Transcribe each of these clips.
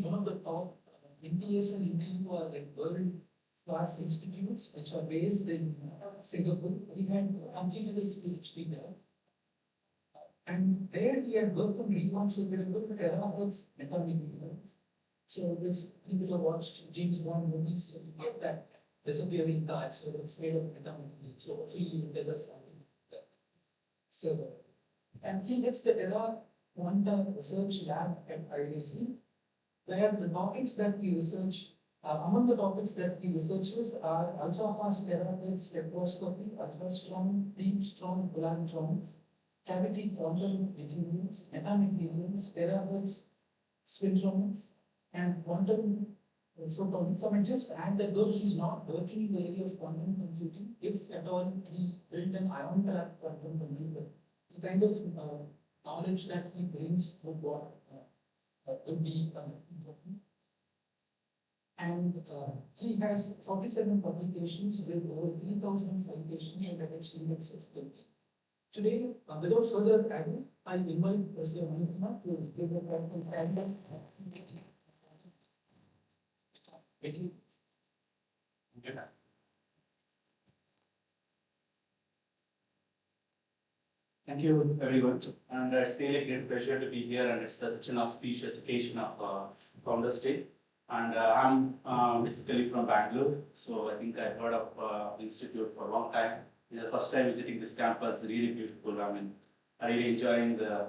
one of the top NTS and NTU are like world-class institutes which are based in Singapore. We had completed his PhD there. And there he had worked on reconfigurable terahertz metamaterials. So if people have watched James Bond movies, so you get that disappearing type. So it's made of metamaterial. So hopefully you will tell us something. So, and he gets the Terra Quanta Research Lab at IISc, where the topics that he research, among the topics that he researches are ultra-fast terahertz spectroscopy, ultra-strong, deep-strong polaritronics, cavity quantum materials, metamaterials, terahertz spintronics, and quantum photonics. So I mean, just add that though he is not working in the area of quantum computing, if at all he built an ion trap quantum computer, the kind of knowledge that he brings would be important. And he has 47 publications with over 3,000 citations and an index of 30. Today, without further ado, I invite Professor Manukumara to give a talk on tandem. Thank you, everyone. And it's really a great pleasure to be here, and it's such an auspicious occasion of Founders Day. And I'm basically from Bangalore, so I think I've heard of the institute for a long time. It's the first time visiting this campus. It's really beautiful. I mean, I really enjoying the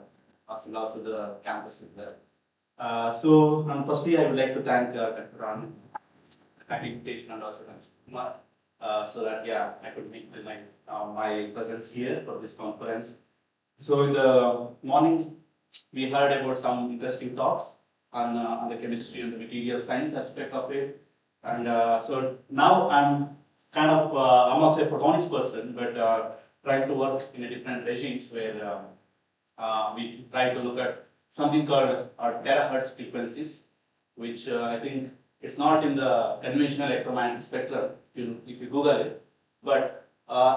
lots of the campuses there. Firstly, I would like to thank Dr. Ram for the invitation, and also Dr. Kumar, so that I could make my presence here for this conference. So in the morning, we heard about some interesting talks on the chemistry and the material science aspect of it. And so now I'm kind of, I'm also a photonics person, but trying to work in a different regimes where we try to look at something called terahertz frequencies, which I think it's not in the conventional electromagnetic spectrum if you Google it, but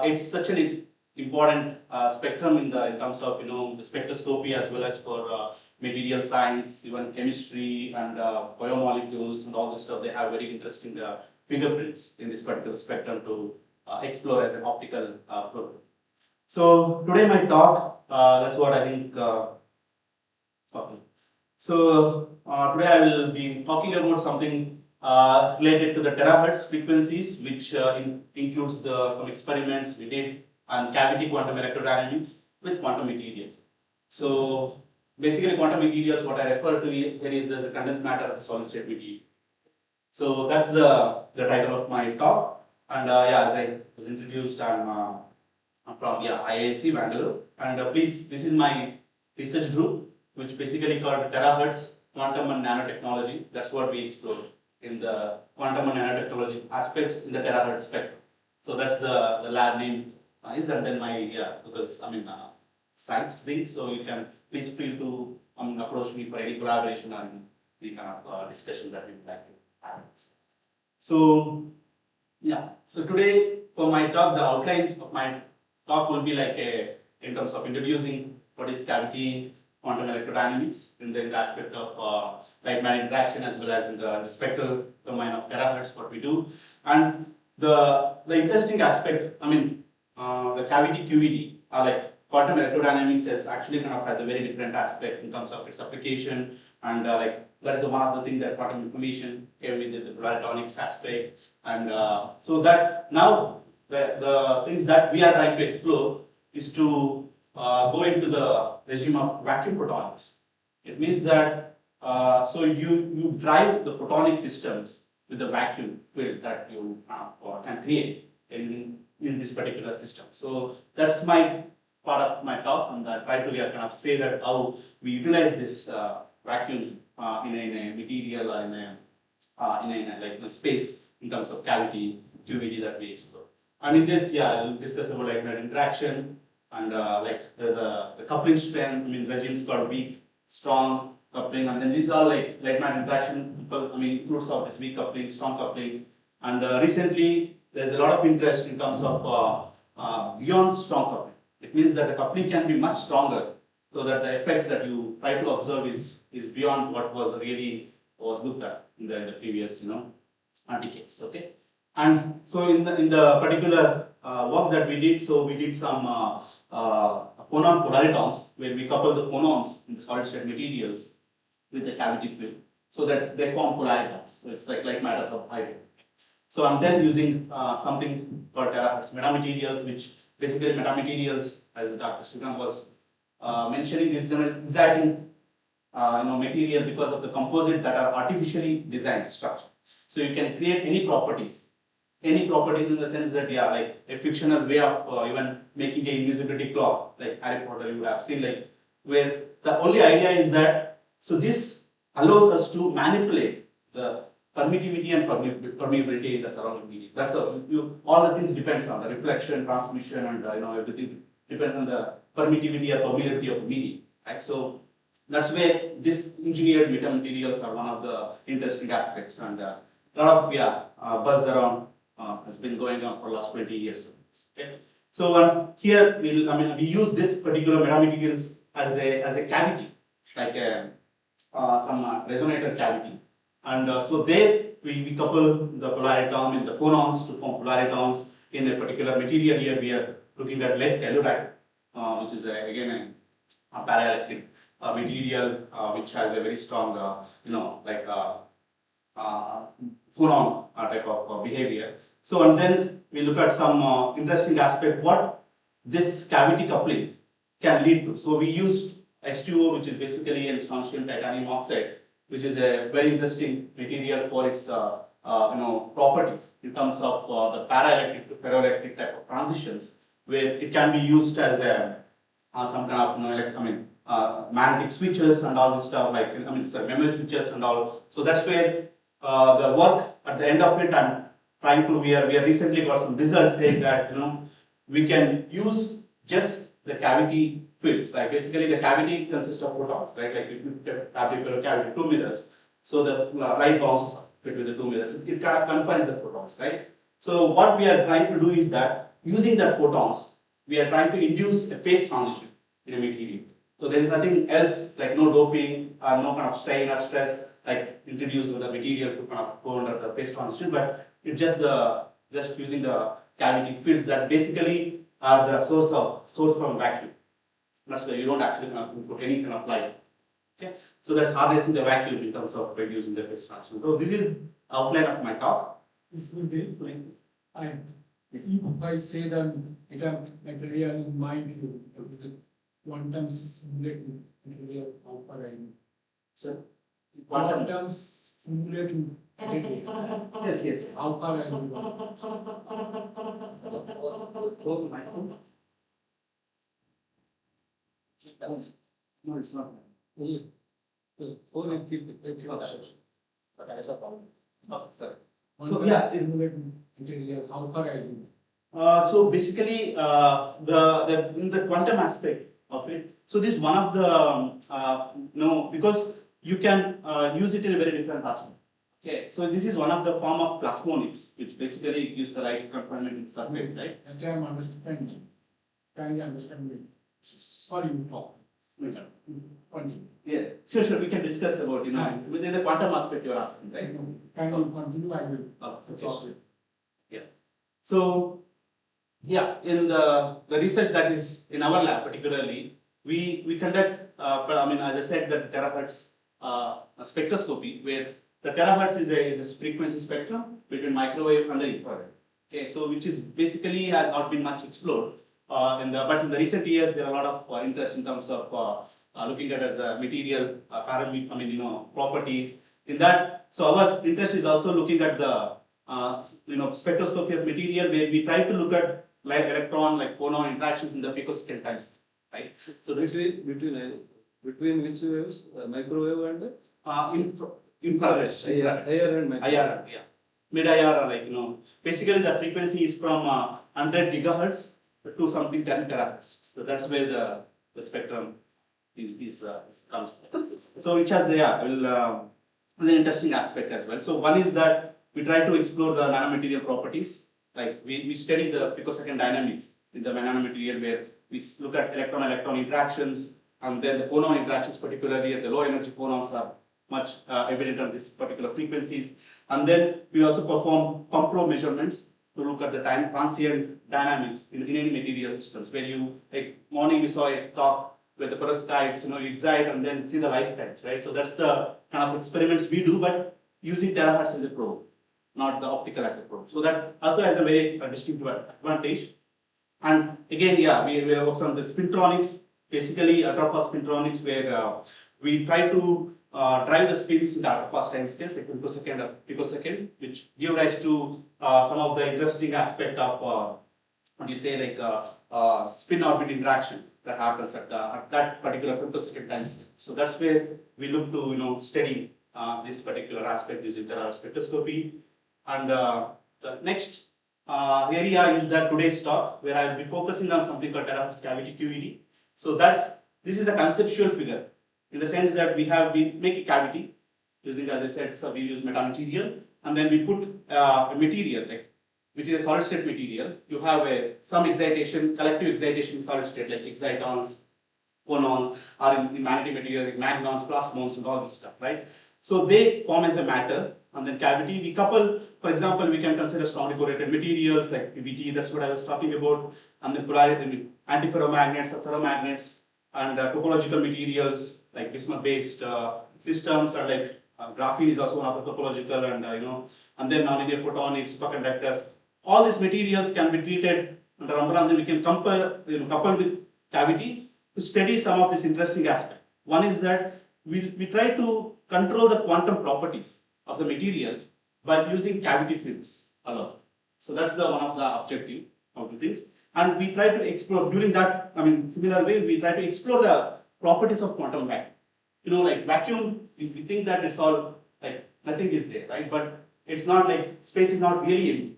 it's such an important spectrum in terms of the spectroscopy as well as for material science, even chemistry and biomolecules and all this stuff. They have very interesting fingerprints in this particular spectrum to explore as an optical program. So today my talk, that's what I think. Okay. So today I will be talking about something related to the terahertz frequencies, which includes some experiments we did on cavity quantum electrodynamics with quantum materials. So basically quantum materials, what I refer to here is the condensed matter solid state material. So that's the title of my talk. And as I was introduced, I'm from IISc Bangalore. And please, this is my research group, which basically called terahertz quantum and nanotechnology. That's what we explore in the quantum and nanotechnology aspects in the terahertz spectrum. So that's the lab name is, and then my because science thing. So you can please feel to approach me for any collaboration and the kind of discussion that we would like to have. So so today for my talk, the outline of my talk will be like in terms of introducing what is cavity quantum electrodynamics in the aspect of light-matter interaction as well as in the spectral domain of terahertz, what we do. And the interesting aspect, the cavity QED, like quantum electrodynamics is actually kind of has a very different aspect in terms of its application, and that's the one of the things that quantum information came with the polaritronics aspect. And so that now the things that we are trying to explore is to go into the regime of vacuum photonics. It means that so you drive the photonic systems with the vacuum field that you can create in this particular system. So that's my part of my talk, and I try to kind of say that how we utilize this vacuum in a material or in a space in terms of cavity QED that we explore. And in this, I'll discuss about light-matter interaction and the coupling strength. Regimes called weak, strong coupling, and then these are like light-matter interaction. Includes of this weak coupling, strong coupling, and recently there's a lot of interest in terms of beyond strong coupling. It means that the coupling can be much stronger, so that the effects that you try to observe is beyond what was really was looked at in the previous, decades. Okay, and so in the particular work that we did, so we did some phonon polaritons where we couple the phonons in the solid state materials with the cavity field so that they form polaritons. So it's like matter of hydrogen. So I'm then using something called terahertz metamaterials, which basically metamaterials, as Dr. Srikanth was mentioning, this is an exciting material because of the composite that are artificially designed structure. So you can create any properties in the sense that, yeah, like a fictional way of even making a invisibility clock, like Harry Potter you have seen, like where the only idea is that, so this allows us to manipulate the permittivity and permeability in the surrounding medium. That's all the things depends on the reflection, transmission, and everything depends on the permittivity or permeability of the medium, right? So that's where this engineered metamaterials are one of the interesting aspects, and a lot of buzz around has been going on for the last 20 years. Okay. So here we use this particular metamaterials as a cavity, like some resonator cavity, and so there we couple the polariton in the phonons to form polaritons in a particular material. Here we are looking at lead telluride, which is again a paraelectric material which has a very strong, phonon type of behavior. So, and then we look at some interesting aspect what this cavity coupling can lead to. So, we used H2O, which is basically an strontium titanium oxide, which is a very interesting material for its properties in terms of the paraelectric to ferroelectric type of transitions, where it can be used as a some kind of magnetic switches and all this stuff, like memory switches and all. So that's where the work at the end of it, I'm trying to, we have recently got some results saying that we can use just the cavity fields. Like basically the cavity consists of photons, right? Like if you fabricate a cavity, two mirrors, so the light bounces between the two mirrors. It kind of confines the photons, right? So what we are trying to do is that using that photons, we are trying to induce a phase transition in a material. So there is nothing else, like no doping or no kind of strain or stress like introducing the material to kind of go under the phase transition, but it's just using the cavity fields that basically are the source from vacuum. That's why you don't actually put any kind of light. Okay, so that's harnessing the vacuum in terms of reducing the phase transition. So this is outline of my talk. Excuse me, if I say that material in mind view, it is a quantum simulating material, how far I know. So Quantum simulating material. Yes. How far I know. Close the microphone. No, it's not. Sorry. So yeah, simulating material, how far I know. So basically, in the quantum aspect of it, so this is one of the because you can use it in a very different aspect. Okay, so this is one of the form of plasmonics, which basically gives the light confinement in the surface, right? That I am understanding. Can you understand me? Sorry, you talk. Continue. Yeah, sure. We can discuss about within the quantum aspect you are asking, right? Can you continue? I will. Okay, sure. Yeah. So yeah, in the research that is in our lab particularly, we conduct, as I said, the terahertz spectroscopy, where the terahertz is a frequency spectrum between microwave and the infrared. Okay, so which is basically has not been much explored. But in the recent years, there are a lot of interest in terms of looking at the material properties. In that, so our interest is also looking at the spectroscopy of material, where we try to look at like electron, like phonon interactions in the picosecond times, right? So between which waves, microwave and infrared, IR and microwave. IR, yeah, mid IR, basically the frequency is from 100 gigahertz to something 10 terahertz. So that's where the spectrum comes. So which has an interesting aspect as well. So one is that we try to explore the nanomaterial properties. Like we study the picosecond dynamics in the nanomaterial, where we look at electron-electron interactions, and then the phonon interactions, particularly at the low energy phonons are much evident on this particular frequencies. And then we also perform pump probe measurements to look at the time transient dynamics in any material systems. Where you, like morning we saw a talk where the perovskites, you excite and then see the lifetimes, right? So that's the kind of experiments we do, but using terahertz as a probe, not the optical as a probe. So that also has a very distinctive advantage. And again, yeah, we work on the spintronics, basically ultra-fast spintronics, where we try to drive the spins in the ultra-fast time scales, like femtosecond or picosecond, which give rise to some of the interesting aspect of what do you say, like spin orbit interaction that happens at that particular femtosecond time scale. So that's where we look to study this particular aspect using terahertz spectroscopy. And the next area is that today's talk, where I will be focusing on something called terahertz cavity QED. So this is a conceptual figure in the sense that we make a cavity using, as I said, so we use metamaterial, and then we put a material which is a solid state material. You have some excitation, collective excitation in solid state, like excitons, phonons, or in magnetic material like magnons, plasmons, and all this stuff, right? So they form as a matter, and then cavity we couple. For example, we can consider strongly correlated materials like PBT, that's what I was talking about, and then polarity, antiferromagnets or ferromagnets, and topological materials like bismuth-based systems, or like graphene is also one of the topological, and and then nonlinear photonics, superconductors. All these materials can be treated under umbrella, and then we can couple with cavity to study some of this interesting aspect. One is that we try to control the quantum properties of the material by using cavity fields alone. So that's one of the objective of the things. And we try to explore during that, similar way, we try to explore the properties of quantum vacuum. Like vacuum, we think that it's all like nothing is there, right? But it's not like space is not really empty.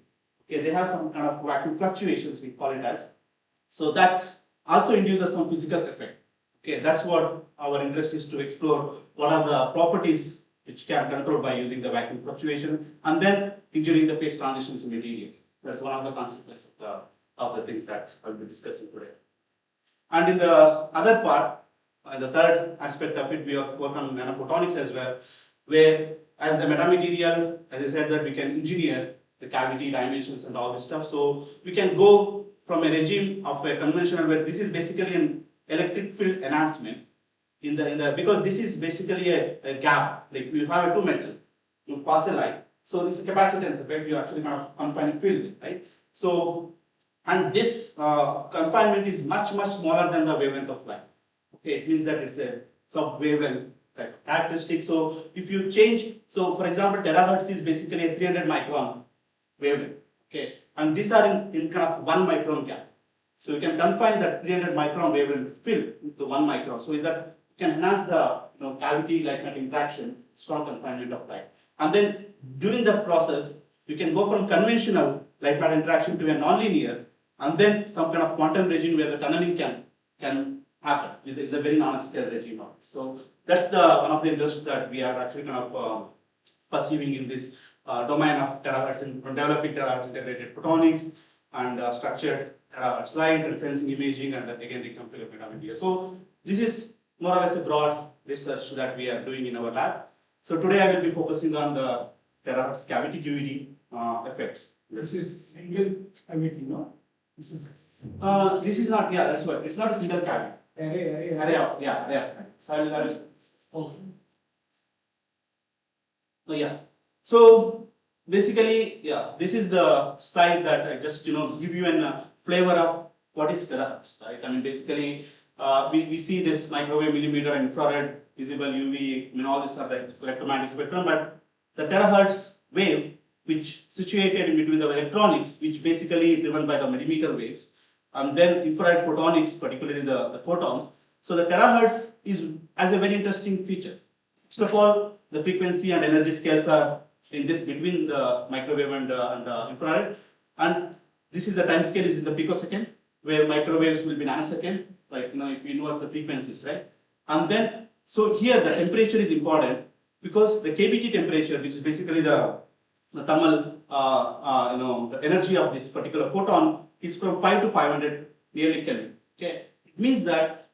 Okay, they have some kind of vacuum fluctuations, we call it as. So that also induces some physical effect. Okay, that's what our interest is, to explore what are the properties which can control by using the vacuum fluctuation, and then engineering the phase transitions in materials. That's one of the consequences of the things that I will be discussing today. And in the other part, the third aspect of it, we work on nanophotonics as well, where as a metamaterial, as I said, that we can engineer the cavity dimensions and all this stuff. So we can go from a regime of a conventional, where this is basically an electric field enhancement because this is basically a gap, like you have a two metal, you pass a light. So this is capacitance effect, you actually kind of confine a field, right? So, and this confinement is much smaller than the wavelength of light. Okay, it means that it's a sub-wavelength characteristic. So if you change, so for example, terahertz is basically a 300 micron wavelength. Okay, and these are in kind of 1 micron gap. So you can confine that 300 micron wavelength field into 1 micron. So that you can enhance the cavity light matter interaction, strong confinement of light. And then during that process, you can go from conventional light matter interaction to a nonlinear, and then some kind of quantum regime where the tunneling can happen. It's a very nanoscale regime. So that's one of the interests that we are actually kind of pursuing in this domain of terahertz, and developing terahertz integrated photonics and structured terahertz light and sensing imaging, and again reconfigure metamaterial. So this is more or less a broad research that we are doing in our lab. So today I will be focusing on the terahertz cavity QED effects. This is single cavity, no? This is not, yeah, that's what. It's not a single cavity. Array of, yeah, array. So I will okay. So yeah. So basically, yeah, this is the slide that I just give you a flavor of what is terahertz, right? Basically, we see this microwave, millimeter, infrared, visible, UV. All these are the electromagnetic spectrum, but the terahertz wave, which situated in between the electronics, which basically driven by the millimeter waves, and then infrared photonics, particularly the photons. So the terahertz has a very interesting features. First of all, the frequency and energy scales are in this between the microwave and infrared, and this is the time scale is in the picosecond, where microwaves will be nanosecond, like if you inverse the frequencies, right? And then so here the temperature is important, because the KBT temperature, which is basically the thermal the energy of this particular photon, is from 5 to 500 nearly Kelvin. Okay, it means that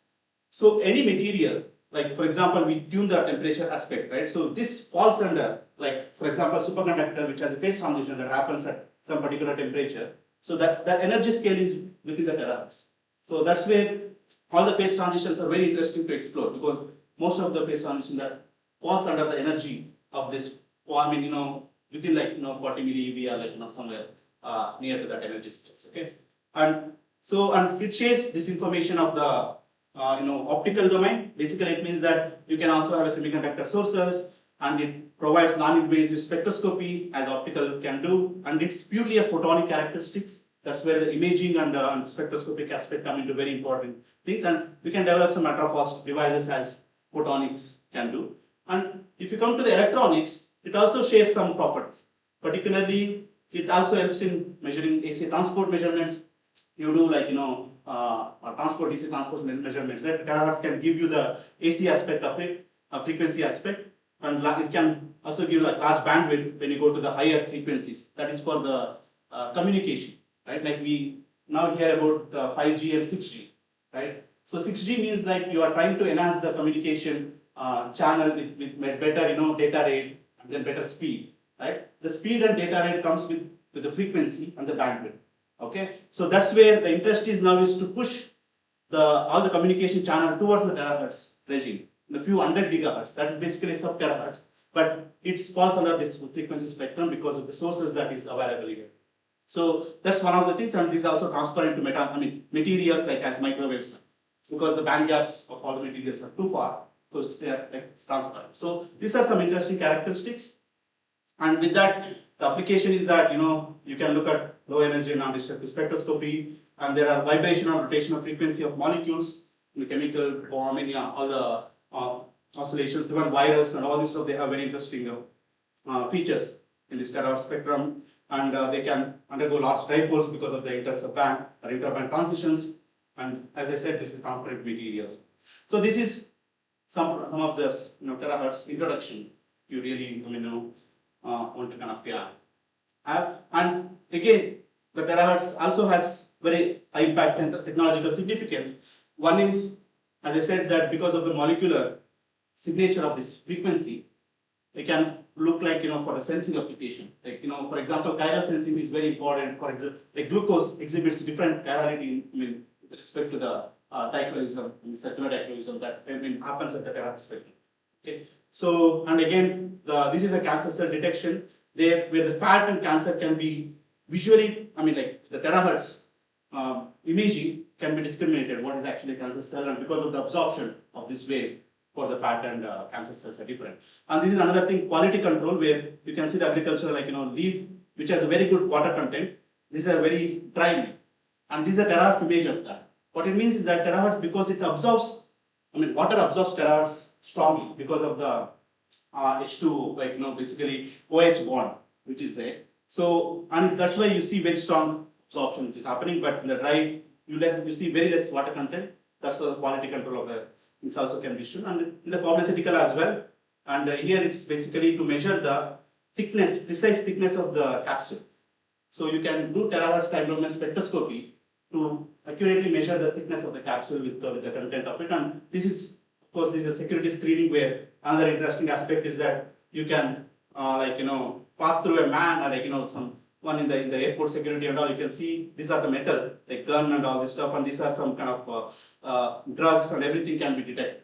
so any material like for example, we tune the temperature aspect, right? So this falls under, like for example, superconductor, which has a phase transition that happens at some particular temperature. So that the energy scale is within the terahertz. So that's where all the phase transitions are very interesting to explore, because most of the phase transition that falls under the energy of this, or I mean, within like 40 milli we are like somewhere near to that energy scales. Okay, and it shares this information of the optical domain. Basically, it means that you can also have a semiconductor sources, and it provides non-invasive spectroscopy as optical can do, and it's purely a photonic characteristics. That's where the imaging and spectroscopic aspect come into very important things, and we can develop some ultra-fast devices as photonics can do. And if you come to the electronics, it also shares some properties. Particularly, it also helps in measuring AC transport measurements. You do like transport DC transport measurements. That terahertz can give you the AC aspect of it, frequency aspect, and it can also give like large bandwidth when you go to the higher frequencies. That is for the communication, right? Like we now hear about 5G and 6G, right? So 6G means like you are trying to enhance the communication channel with better data rate and then better speed, right? The speed and data rate comes with the frequency and the bandwidth. Okay, so that's where the interest is now, is to push all the communication channel towards the terahertz regime, a few hundred gigahertz. That is basically sub terahertz, but it falls under this frequency spectrum because of the sources that is available here. So that's one of the things, and this is also transparent to materials like as microwaves, because the band gaps of all the materials are too far, so they are like transparent. So these are some interesting characteristics, and with that, the application is that you can look at low energy non-destructive spectroscopy, and there are vibration or rotational frequency of molecules, the chemical bomb, all the oscillations, even virus and all this stuff. They have very interesting features in this terahertz spectrum, and they can undergo large dipoles because of the intersub-band or interband transitions. And as I said, this is transparent materials. So this is some of this terahertz introduction. If you really want to kind of and again, the terahertz also has very high impact and technological significance. One is, as I said, that because of the molecular signature of this frequency, it can look like for the sensing application. Like for example, chiral sensing is very important. For example, like glucose exhibits different chirality with respect to the dichromosome, circular dichromosome that happens at the terahertz spectrum. Okay, so and again, this is a cancer cell detection. There, where the fat and cancer can be visually, like the terahertz imaging can be discriminated what is actually a cancer cell, and because of the absorption of this wave for the fat and cancer cells are different. And this is another thing, quality control, where you can see the agriculture leaf, which has a very good water content. This is a very dry leaf, and this is a terahertz image of that. What it means is that terahertz, because it absorbs, water absorbs terahertz strongly because of the H2, basically OH bond, which is there. So, and that's why you see very strong absorption which is happening, but in the dry, you see very less water content. That's why the quality control of the things also can be shown. And in the pharmaceutical as well. And here it's basically to measure the thickness, precise thickness of the capsule. So you can do terahertz time domain spectroscopy to accurately measure the thickness of the capsule with the content of it. And this is, of course, this is a security screening, where another interesting aspect is that you can pass through a man, or someone in the airport security and all. You can see these are the metal, like gun and all this stuff, and these are some kind of drugs, and everything can be detected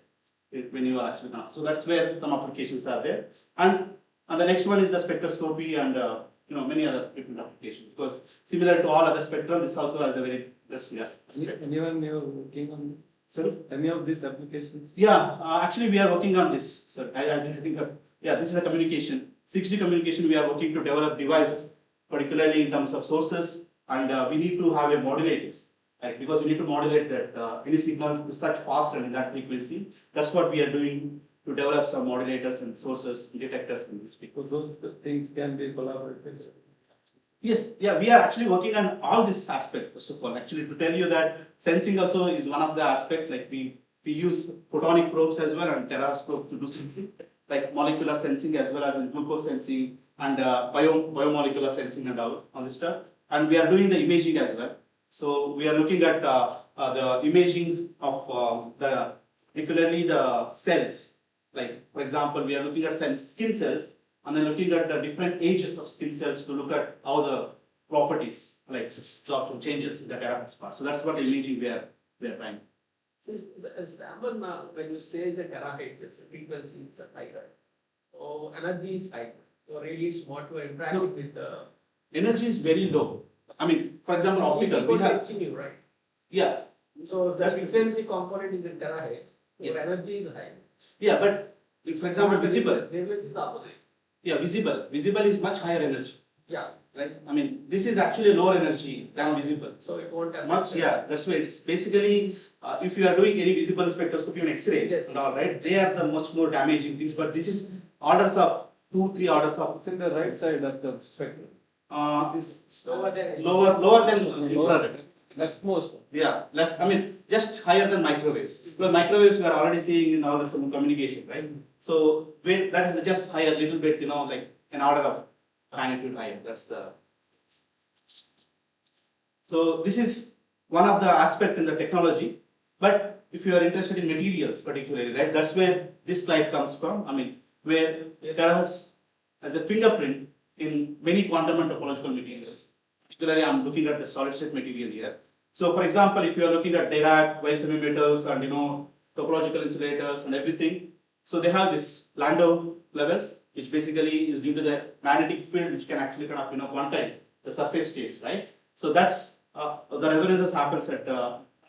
when you are actually done. So that's where some applications are there. And the next one is the spectroscopy and many other different applications, because similar to all other spectrum, this also has a very interesting aspect. Anyone you're working on? Sorry? Any of these applications? Yeah, actually we are working on this. So I think this is a communication. 6G communication, we are working to develop devices, particularly in terms of sources, and we need to have a modulators, right? Because we need to modulate that any signal to such fast and in that frequency. That's what we are doing, to develop some modulators and sources and detectors in this frequency. So those things can be collaborated. Yes, yeah, we are actually working on all this aspect. First of all, actually, to tell you that sensing also is one of the aspects. Like we use photonic probes as well and terahertz probes to do sensing, like molecular sensing as well as in glucose sensing and biomolecular sensing and all this stuff. And we are doing the imaging as well. So we are looking at the imaging of the particularly the cells. Like, for example, we are looking at some skin cells and then looking at the different ages of skin cells to look at how the properties, like changes in the terahertz part. So that's what imaging we are trying. So, Raman, when you say the terahertz, the frequency is high, right? So energy is high. So radiation, what you are interacting with the Energy is very low. I mean, for example, optical, we have, HU, right? yeah, So the That's the frequency component is in terahertz. So Yes. energy is high. yeah, but if, for example, visible, Wavelength is opposite. yeah, visible is much higher energy, Yeah. right? I mean, this is actually lower energy than visible. So it won't have Much, yeah, that's why it's basically, if you are doing any visible spectroscopy on X-ray Yes. and all, right, they are the much more damaging things, but this is orders of 2-3 orders of, It's in the right side of the spectrum. This is lower than lower than lower, infrared. leftmost. Yeah, left, I mean, just higher than microwaves. Because microwaves we are already seeing in all the communication, right? So that is just higher, little bit, like an order of magnitude higher. That's the. So this is one of the aspect in the technology. But if you are interested in materials particularly, right, that's where this slide comes from. I mean, where terahertz as a fingerprint in many quantum and topological materials. Particularly, I'm looking at the solid state material here. So, for example, if you are looking at Dirac, wire semimeters, and topological insulators and everything, so they have this Landau levels, which basically is due to the magnetic field, which can actually kind of quantize the surface states, right? So that's the resonances happens at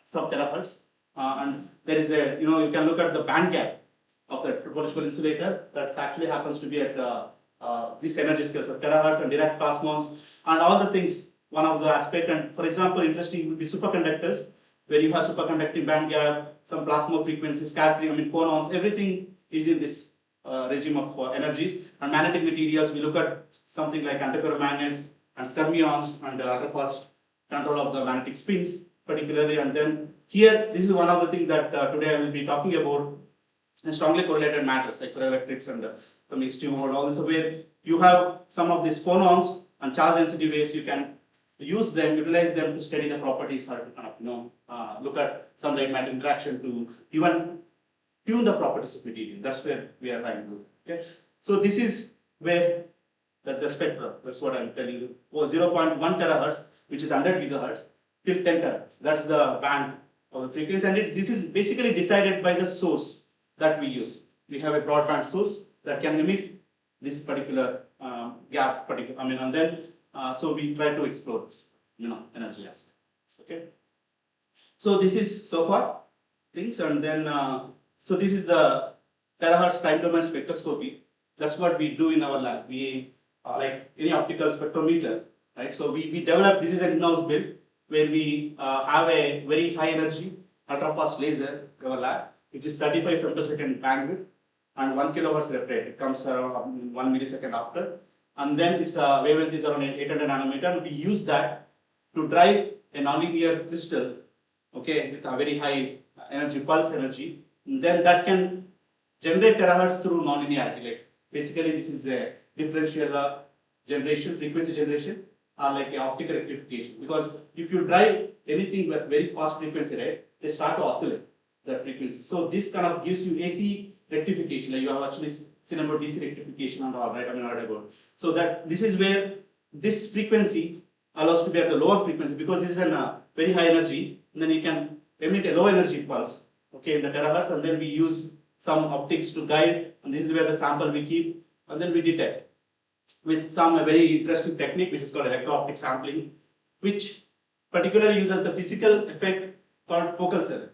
sub terahertz, and there is a you can look at the band gap of the topological insulator that actually happens to be at this energy scales of terahertz and Dirac cosmos and all the things. One of the aspect, and for example, interesting would be superconductors, where you have superconducting band gap, some plasma frequency scattering, I mean phonons, everything is in this regime of energies. And magnetic materials, we look at something like antiferromagnets and skyrmions and other fast control of the magnetic spins particularly. And then here, this is one of the things that today I will be talking about, strongly correlated matters like ferroelectrics and some H2 mode, all this, where you have some of these phonons and charge density waves, you can use them, utilize them to study the properties or to kind of, look at sunlight matter interaction to even tune the properties of material. That's where we are trying to do. Okay, so this is where the spectrum. That's what I'm telling you. 0.1 terahertz, which is 100 gigahertz, till 10 terahertz. That's the band of the frequency, and this is basically decided by the source that we use. We have a broadband source that can emit this particular gap, and then so we try to explore this, energy aspect. Okay. So this is so far things, and then so this is the terahertz time domain spectroscopy. That's what we do in our lab. We like any optical spectrometer, right? So we develop. This is an in-house build where we have a very high energy ultra fast laser in our lab, which is 35 femtosecond bandwidth and 1 kilohertz rep rate. It comes around 1 millisecond after. And then its wavelength is around 800 nanometer. And we use that to drive a nonlinear crystal, okay, with a very high energy, pulse energy. And then that can generate terahertz through nonlinearity. Like basically, this is a differential generation, frequency generation, like a optical rectification. Because if you drive anything with very fast frequency, right, they start to oscillate that frequency. So this kind of gives you AC rectification. Like you have actually seen about DC rectification and all, right? I mean, what about? So that this is where this frequency allows to be at the lower frequency because this is a very high energy. And then you can emit a low energy pulse, okay, in the terahertz, and then we use some optics to guide. And this is where the sample we keep, and then we detect with some very interesting technique which is called electro-optic sampling, which particularly uses the physical effect called focal cell.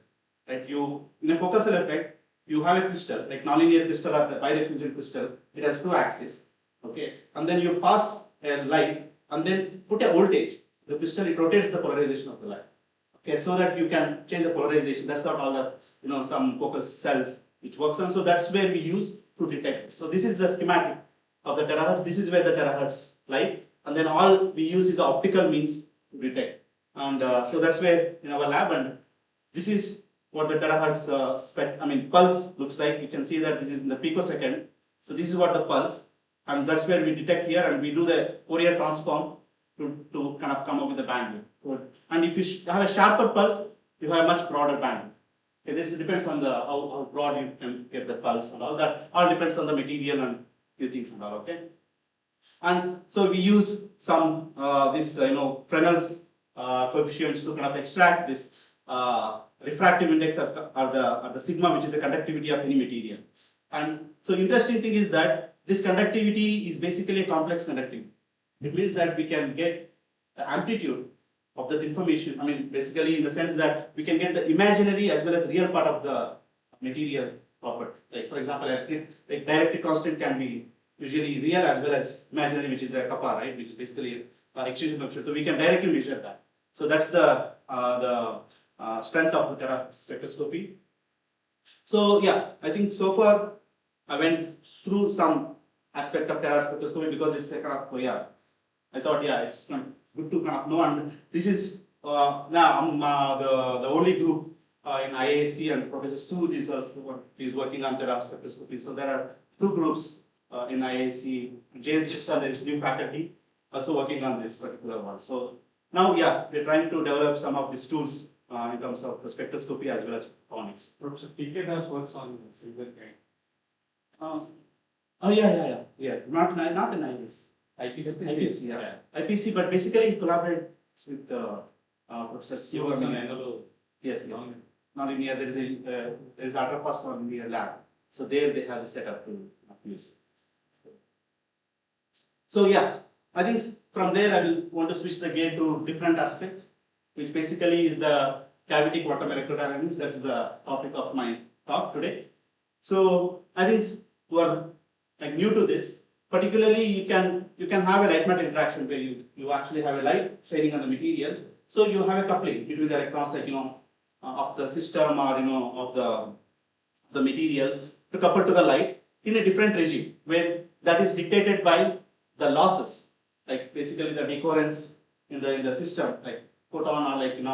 Right? In a focal cell effect, you have a crystal, like nonlinear crystal or the birefringent crystal. It has two axes, okay, and then you pass a light and then put a voltage. The crystal, it rotates the polarization of the light, okay, so that you can change the polarization. That's not all the some focal cells which works on. So that's where we use to detect. So this is the schematic of the terahertz. This is where the terahertz lie, and then all we use is the optical means to detect. And so that's where in our lab, and this is what the terahertz pulse looks like. You can see that this is in the picosecond. So this is what the pulse, and that's where we detect here, and we do the Fourier transform to kind of come up with the bandwidth. And if you have a sharper pulse, you have a much broader bandwidth. Okay, this depends on the how broad you can get the pulse and all that. All depends on the material and few things and all. Okay, and so we use some Fresnel's coefficients to kind of extract this refractive index or the sigma, which is the conductivity of any material. And so interesting thing is that this conductivity is basically a complex conductivity. It means that we can get the amplitude of that information. I mean, basically in the sense that we can get the imaginary as well as real part of the material property. Like for example, like dielectric constant can be usually real as well as imaginary, which is a kappa, right? Which is basically extinction coefficient. So we can directly measure that. So that's the strength of the Tera spectroscopy. So yeah, I think so far I went through some aspect of Tera spectroscopy because it's a kind of I thought it's good to kind of know. And this is now the only group in IISc, and Professor Sood is also working on Tera spectroscopy. So there are two groups in IISc. JSS, there is new faculty also working on this particular one. So now we're trying to develop some of these tools in terms of the spectroscopy as well as phonics. Professor PK Das works on silver kind. Not in IISc. IPC, IPC, but basically he collaborates with Professor He works on Bengaluru. Yes. Non-linear, there is ultra-fast non-linear lab. So there they have the setup to use. So I think from there I will want to switch the gear to different aspect, which basically is the cavity quantum electrodynamics. That's the topic of my talk today. So I think who are like new to this, particularly you can have a light matter interaction where you actually have a light shining on the material. So you have a coupling between the electrons, like of the system or of the material to couple to the light in a different regime where that is dictated by the losses, like basically the decoherence in the system, like photon or like and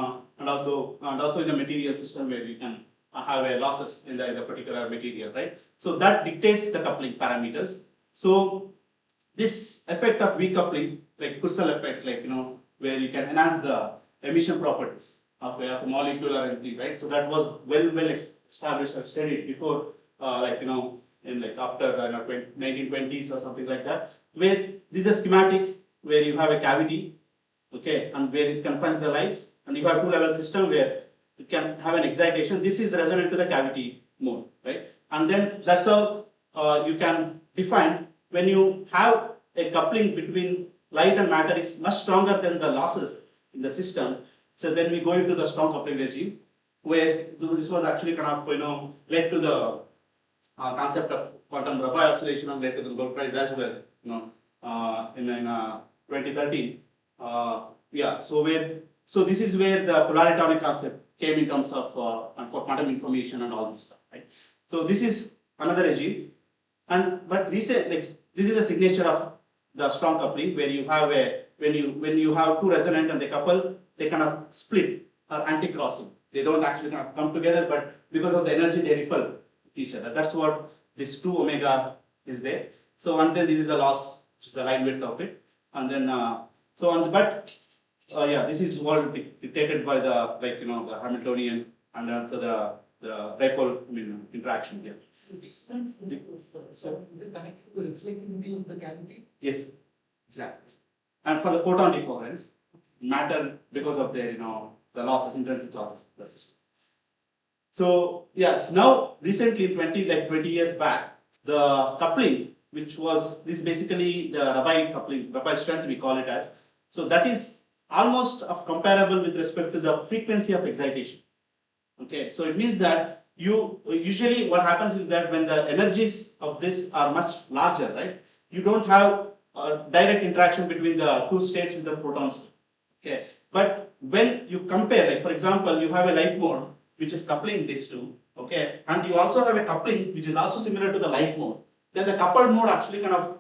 also in the material system where you can have a losses in the particular material, right? So that dictates the coupling parameters. So this effect of weak coupling, like Purcell effect, like where you can enhance the emission properties of a molecule or anything, right? So that was well established or studied before, in like after 1920s or something like that. Where this is a schematic where you have a cavity, okay, and where it confines the light, and you have two-level system where you can have an excitation. This is resonant to the cavity mode, right? And then that's how you can define when you have a coupling between light and matter is much stronger than the losses in the system. So then we go into the strong coupling regime, where this was actually kind of led to the concept of quantum Rabi oscillation and led to the Nobel Prize as well, in 2013. So this is where the polaritonic concept came in terms of for quantum information and all this stuff, right? So this is another regime, but this is a signature of the strong coupling where you have when you have two resonant and they couple, they kind of split or anti-crossing. They don't actually kind of come together, but because of the energy they repel with each other. That's what this 2 omega is there. So and then this is the loss, which is the line width of it, and then this is all dictated by the the Hamiltonian and also the dipole interaction here. So distance is it connected to the reflectivity of the cavity? Yes, exactly. And for the photon decoherence, matter because of their the losses, intrinsic losses of the system. So now recently 20 years back, the coupling, which was this basically the Rabi coupling, Rabi strength we call it as. So that is almost comparable with respect to the frequency of excitation. Okay, so it means that usually what happens is that when the energies of this are much larger, right, you don't have a direct interaction between the two states with the photons. Okay, but when you compare, like for example, you have a light mode which is coupling these two, okay, and you also have a coupling which is also similar to the light mode, then the coupled mode actually kind of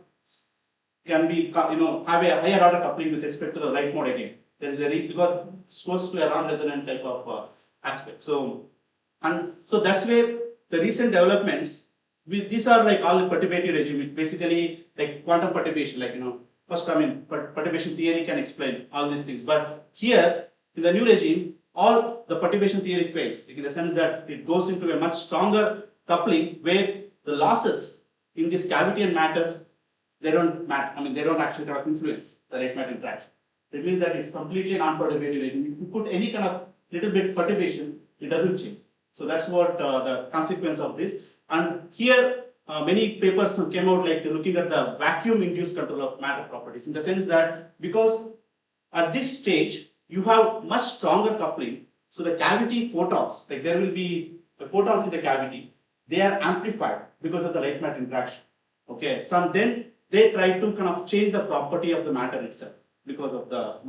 can be have a higher order coupling with respect to the light mode again. There is because it's close to a non-resonant type of aspect. So that's where the recent developments, these are like all perturbative regime, which basically like quantum perturbation, like perturbation theory can explain all these things. But here in the new regime, all the perturbation theory fails, in the sense that it goes into a much stronger coupling where the losses in this cavity and matter, they don't matter. I mean, they don't actually kind of influence the rate matter interaction. It means that it's completely non-perturbative regime. If you put any kind of little bit perturbation, it doesn't change. So that's what the consequence of this. And here, many papers came out like looking at the vacuum-induced control of matter properties, in the sense that because at this stage you have much stronger coupling, so the cavity photons, like there will be the photons in the cavity, they are amplified because of the light matter interaction. Okay, so then they try to kind of change the property of the matter itself because of the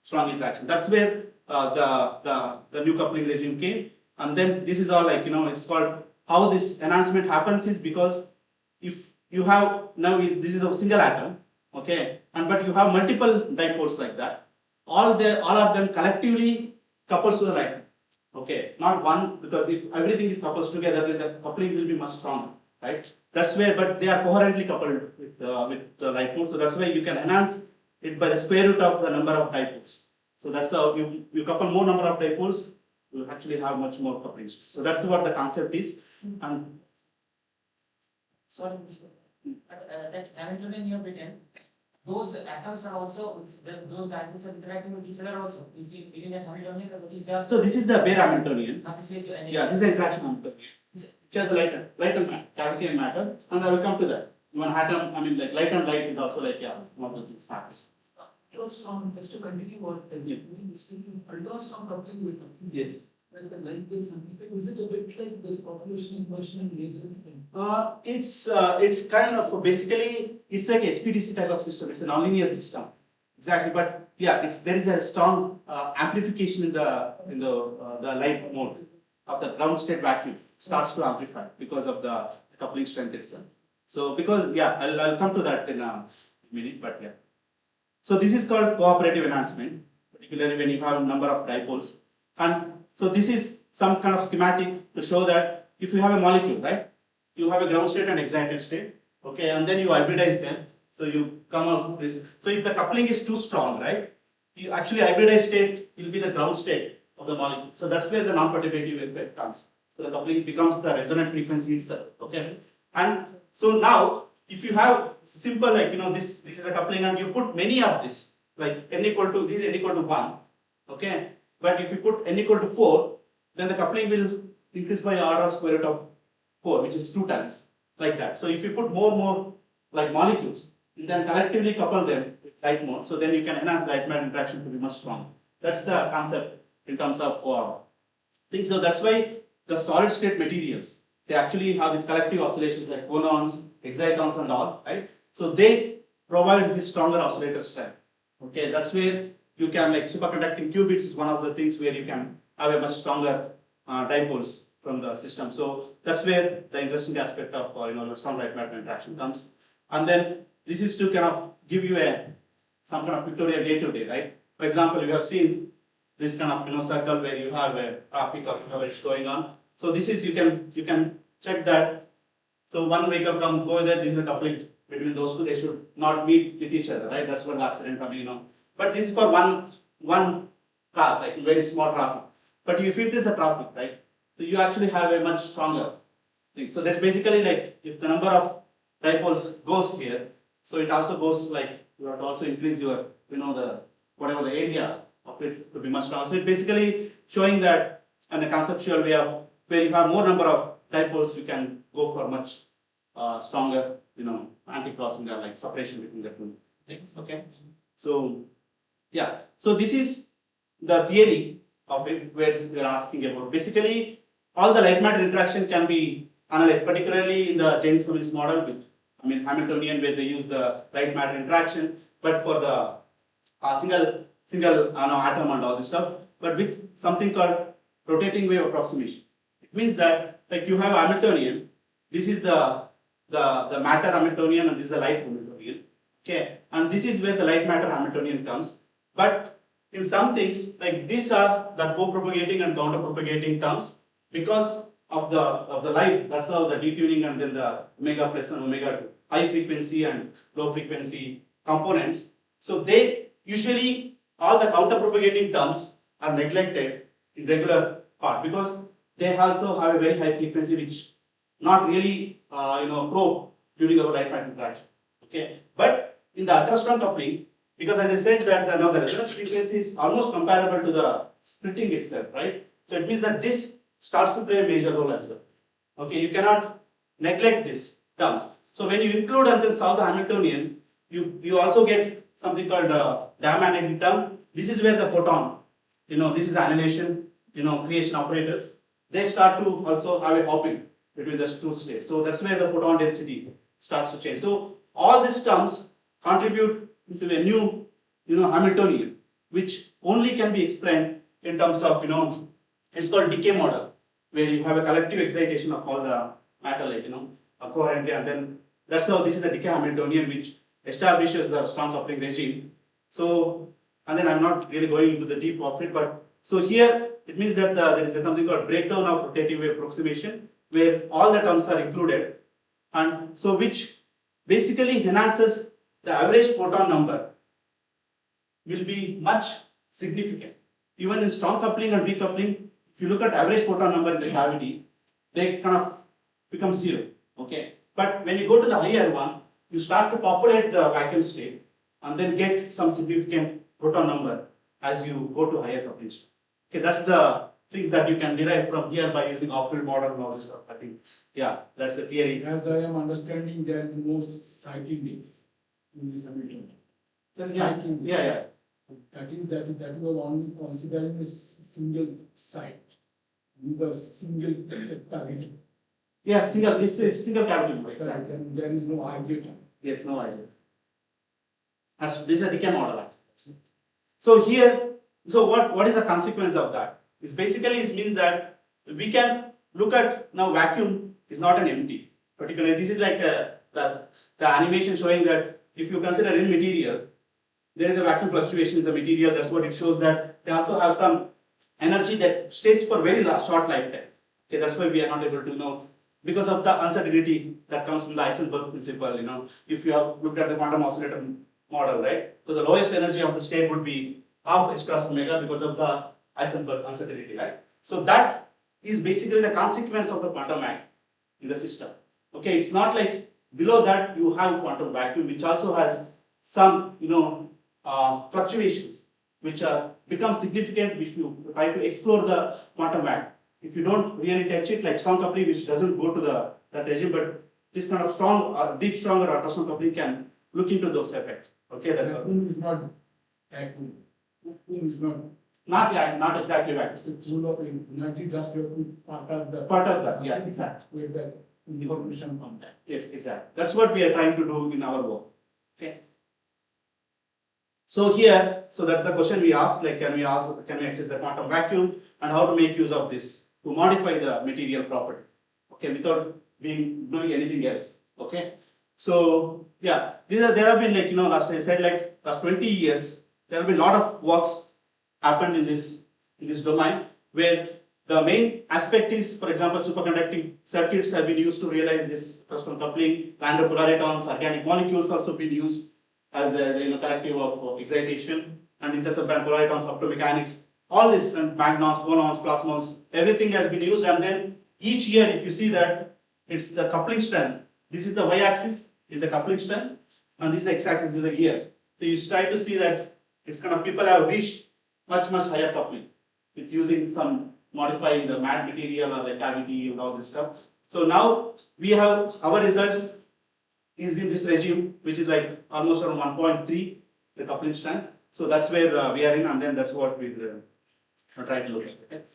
strong interaction. That's where the new coupling regime came. And then this is all like, it's called, how this enhancement happens is because if you have, now this is a single atom, okay, but you have multiple dipoles like that, all of them collectively couples to the light, okay, not one, because if everything is coupled together, then the coupling will be much stronger, right? That's where, but they are coherently coupled with the light mode, so that's why you can enhance it by the square root of the number of dipoles. So that's how you couple more number of dipoles, you actually have much more couplings. So that's what the concept is. And sorry, that Hamiltonian you have written, those atoms are also, those dipoles are interacting with each other also. Is it within that Hamiltonian, or is just? so this is the bare Hamiltonian. Not this is Yeah, this is the interaction Hamiltonian. Which has light and matter, cavity and matter, and I will come to that. One atom, I mean, like light and light is also like, yeah, one of the things happens. Ultra strong, just to continue what speaking, ultra strong coupling with nothing. Yes. When the light is amplified, is it a bit like this population inversion and lasers thing? It's kind of basically it's like SPDC type of system. It's a nonlinear system, exactly. But yeah, there is a strong amplification in the light mode of the ground state vacuum starts to amplify because of the coupling strength itself. So because I'll come to that in a minute, but yeah. So this is called cooperative enhancement, particularly when you have a number of dipoles. And so this is some kind of schematic to show that if you have a molecule, right, you have a ground state and excited state, okay, and then you hybridize them. So you come up with this. So if the coupling is too strong, right, you actually hybridized state will be the ground state of the molecule. So that's where the non-perturbative effect comes. So the coupling becomes the resonant frequency itself, okay. And so now, if you have simple like this is a coupling and you put many of this, like n equal to this n equal to 1, okay. But if you put n equal to 4, then the coupling will increase by order of square root of 4, which is 2 times, like that. So if you put more like molecules, then collectively couple them with light mode, so then you can enhance the light matter interaction to be much stronger. That's the concept in terms of things. So that's why the solid state materials, they actually have these collective oscillations like phonons, excitons and all, right? So they provide this stronger oscillator strength. Okay, that's where you can, like superconducting qubits is one of the things where you can have a much stronger dipoles from the system. So that's where the interesting aspect of strong light matter interaction comes. And then this is to kind of give you some kind of pictorial day to day, right? For example, you have seen this kind of circle where you have a traffic of what's going on. So this is you can check that. So one vehicle go there. This is a coupling between those two. They should not meet with each other, right? That's what the accident coming. But this is for one car, like very small traffic. But if it is a traffic, right? So you actually have a much stronger thing. So that's basically like if the number of dipoles goes here, so it also goes like you have to also increase your the whatever the area of it to be much stronger. So it's basically showing that in a conceptual way of where you have more number of dipoles, you can go for much stronger anti-crossing or like separation between the two things. Okay, so yeah, so this is the theory of it where we are asking about. Basically, all the light matter interaction can be analyzed, particularly in the Jaynes-Cousins model with Hamiltonian, where they use the light matter interaction, but for the single atom and all this stuff, but with something called rotating wave approximation. It means that like you have Hamiltonian, this is the matter Hamiltonian and this is the light Hamiltonian. Okay, and this is where the light matter Hamiltonian comes. But in some things like these are the co-propagating and counter-propagating terms because of the light. That's how the detuning and then the omega plus and omega high frequency and low frequency components. So they usually all the counter-propagating terms are neglected in regular part because they also have a very high frequency which not really probe during our light matter interaction. Okay, but in the ultrastrong coupling, because as I said that now the resonance frequency is almost comparable to the splitting itself, right? So it means that this starts to play a major role as well. Okay, you cannot neglect this terms. So when you include and then solve the Hamiltonian, you also get something called diamagnetic term. This is where the photon, this is annihilation, creation operators. They start to also have a hopping between the two states. So that's where the photon density starts to change. So all these terms contribute to a new, Hamiltonian, which only can be explained in terms of, it's called decay model, where you have a collective excitation of all the matter, like, coherently, and then that's how this is the decay Hamiltonian, which establishes the strong coupling regime. So, and then I'm not really going into the deep of it, but so here it means that there is something called breakdown of rotating wave approximation, where all the terms are included, and so which basically enhances the average photon number will be much significant. Even in strong coupling and weak coupling, if you look at average photon number in the cavity, they kind of become 0. Okay, but when you go to the higher one, you start to populate the vacuum state and then get some significant proton number as you go to higher coupling state. Okay, that's the things that you can derive from here by using off-field model and all this stuff. I think, yeah, that's the theory. As I am understanding, there is no site index in this Hamiltonian. Yeah. That was only considering a single site, with a single target. Yeah, this is single cavity. So Exactly. then there is no idea. Yes, no idea. This is a decay model. So here, so what is the consequence of that? It basically means that we can look at now vacuum is not an empty. Particularly, this is like the animation showing that if you consider in material, there is a vacuum fluctuation in the material. That's what it shows, that they also have some energy that stays for very short lifetime. Okay, that's why we are not able to know, because of the uncertainty that comes from the Heisenberg principle. If you have looked at the quantum oscillator model, right? So the lowest energy of the state would be half h cross omega because of the Heisenberg uncertainty, right? So that is basically the consequence of the quantum Mach in the system. Okay, it's not like below that you have quantum vacuum, which also has some, fluctuations, which become significant if you try to explore the quantum Mach. If you don't really touch it, like strong coupling, which doesn't go to that regime, but this kind of strong or deep, stronger ultrasound coupling can look into those effects. Okay, Vacuum is not vacuum. Vacuum is not exactly right. It's a tool of energy, just you have to Part of that, yeah, exactly. with the information from that. Yes, exactly. That's what we are trying to do in our work. Okay. So here, so that's the question we asked, like can we access the quantum vacuum and how to make use of this to modify the material property, okay, without doing anything else. Okay. So yeah, there have been, like, last I said, like last 20 years, there have been a lot of works happened in this domain, where the main aspect is, for example, superconducting circuits have been used to realize this electron coupling. Lambda polaritons, organic molecules also been used as a collective of excitation, and intersubband polaritons, optomechanics, all this, and magnons, bonons, plasmons, everything has been used. And then each year, if you see that, it's the coupling strength. This is the y-axis, is the coupling strength, and this is the x-axis, is the year. So you try to see that it's kind of people have reached much higher coupling with using some modifying the material or the cavity and all this stuff. So now we have our results is in this regime, which is like almost around 1.3, the coupling strength. So that's where we are in, and then that's what we try to look at.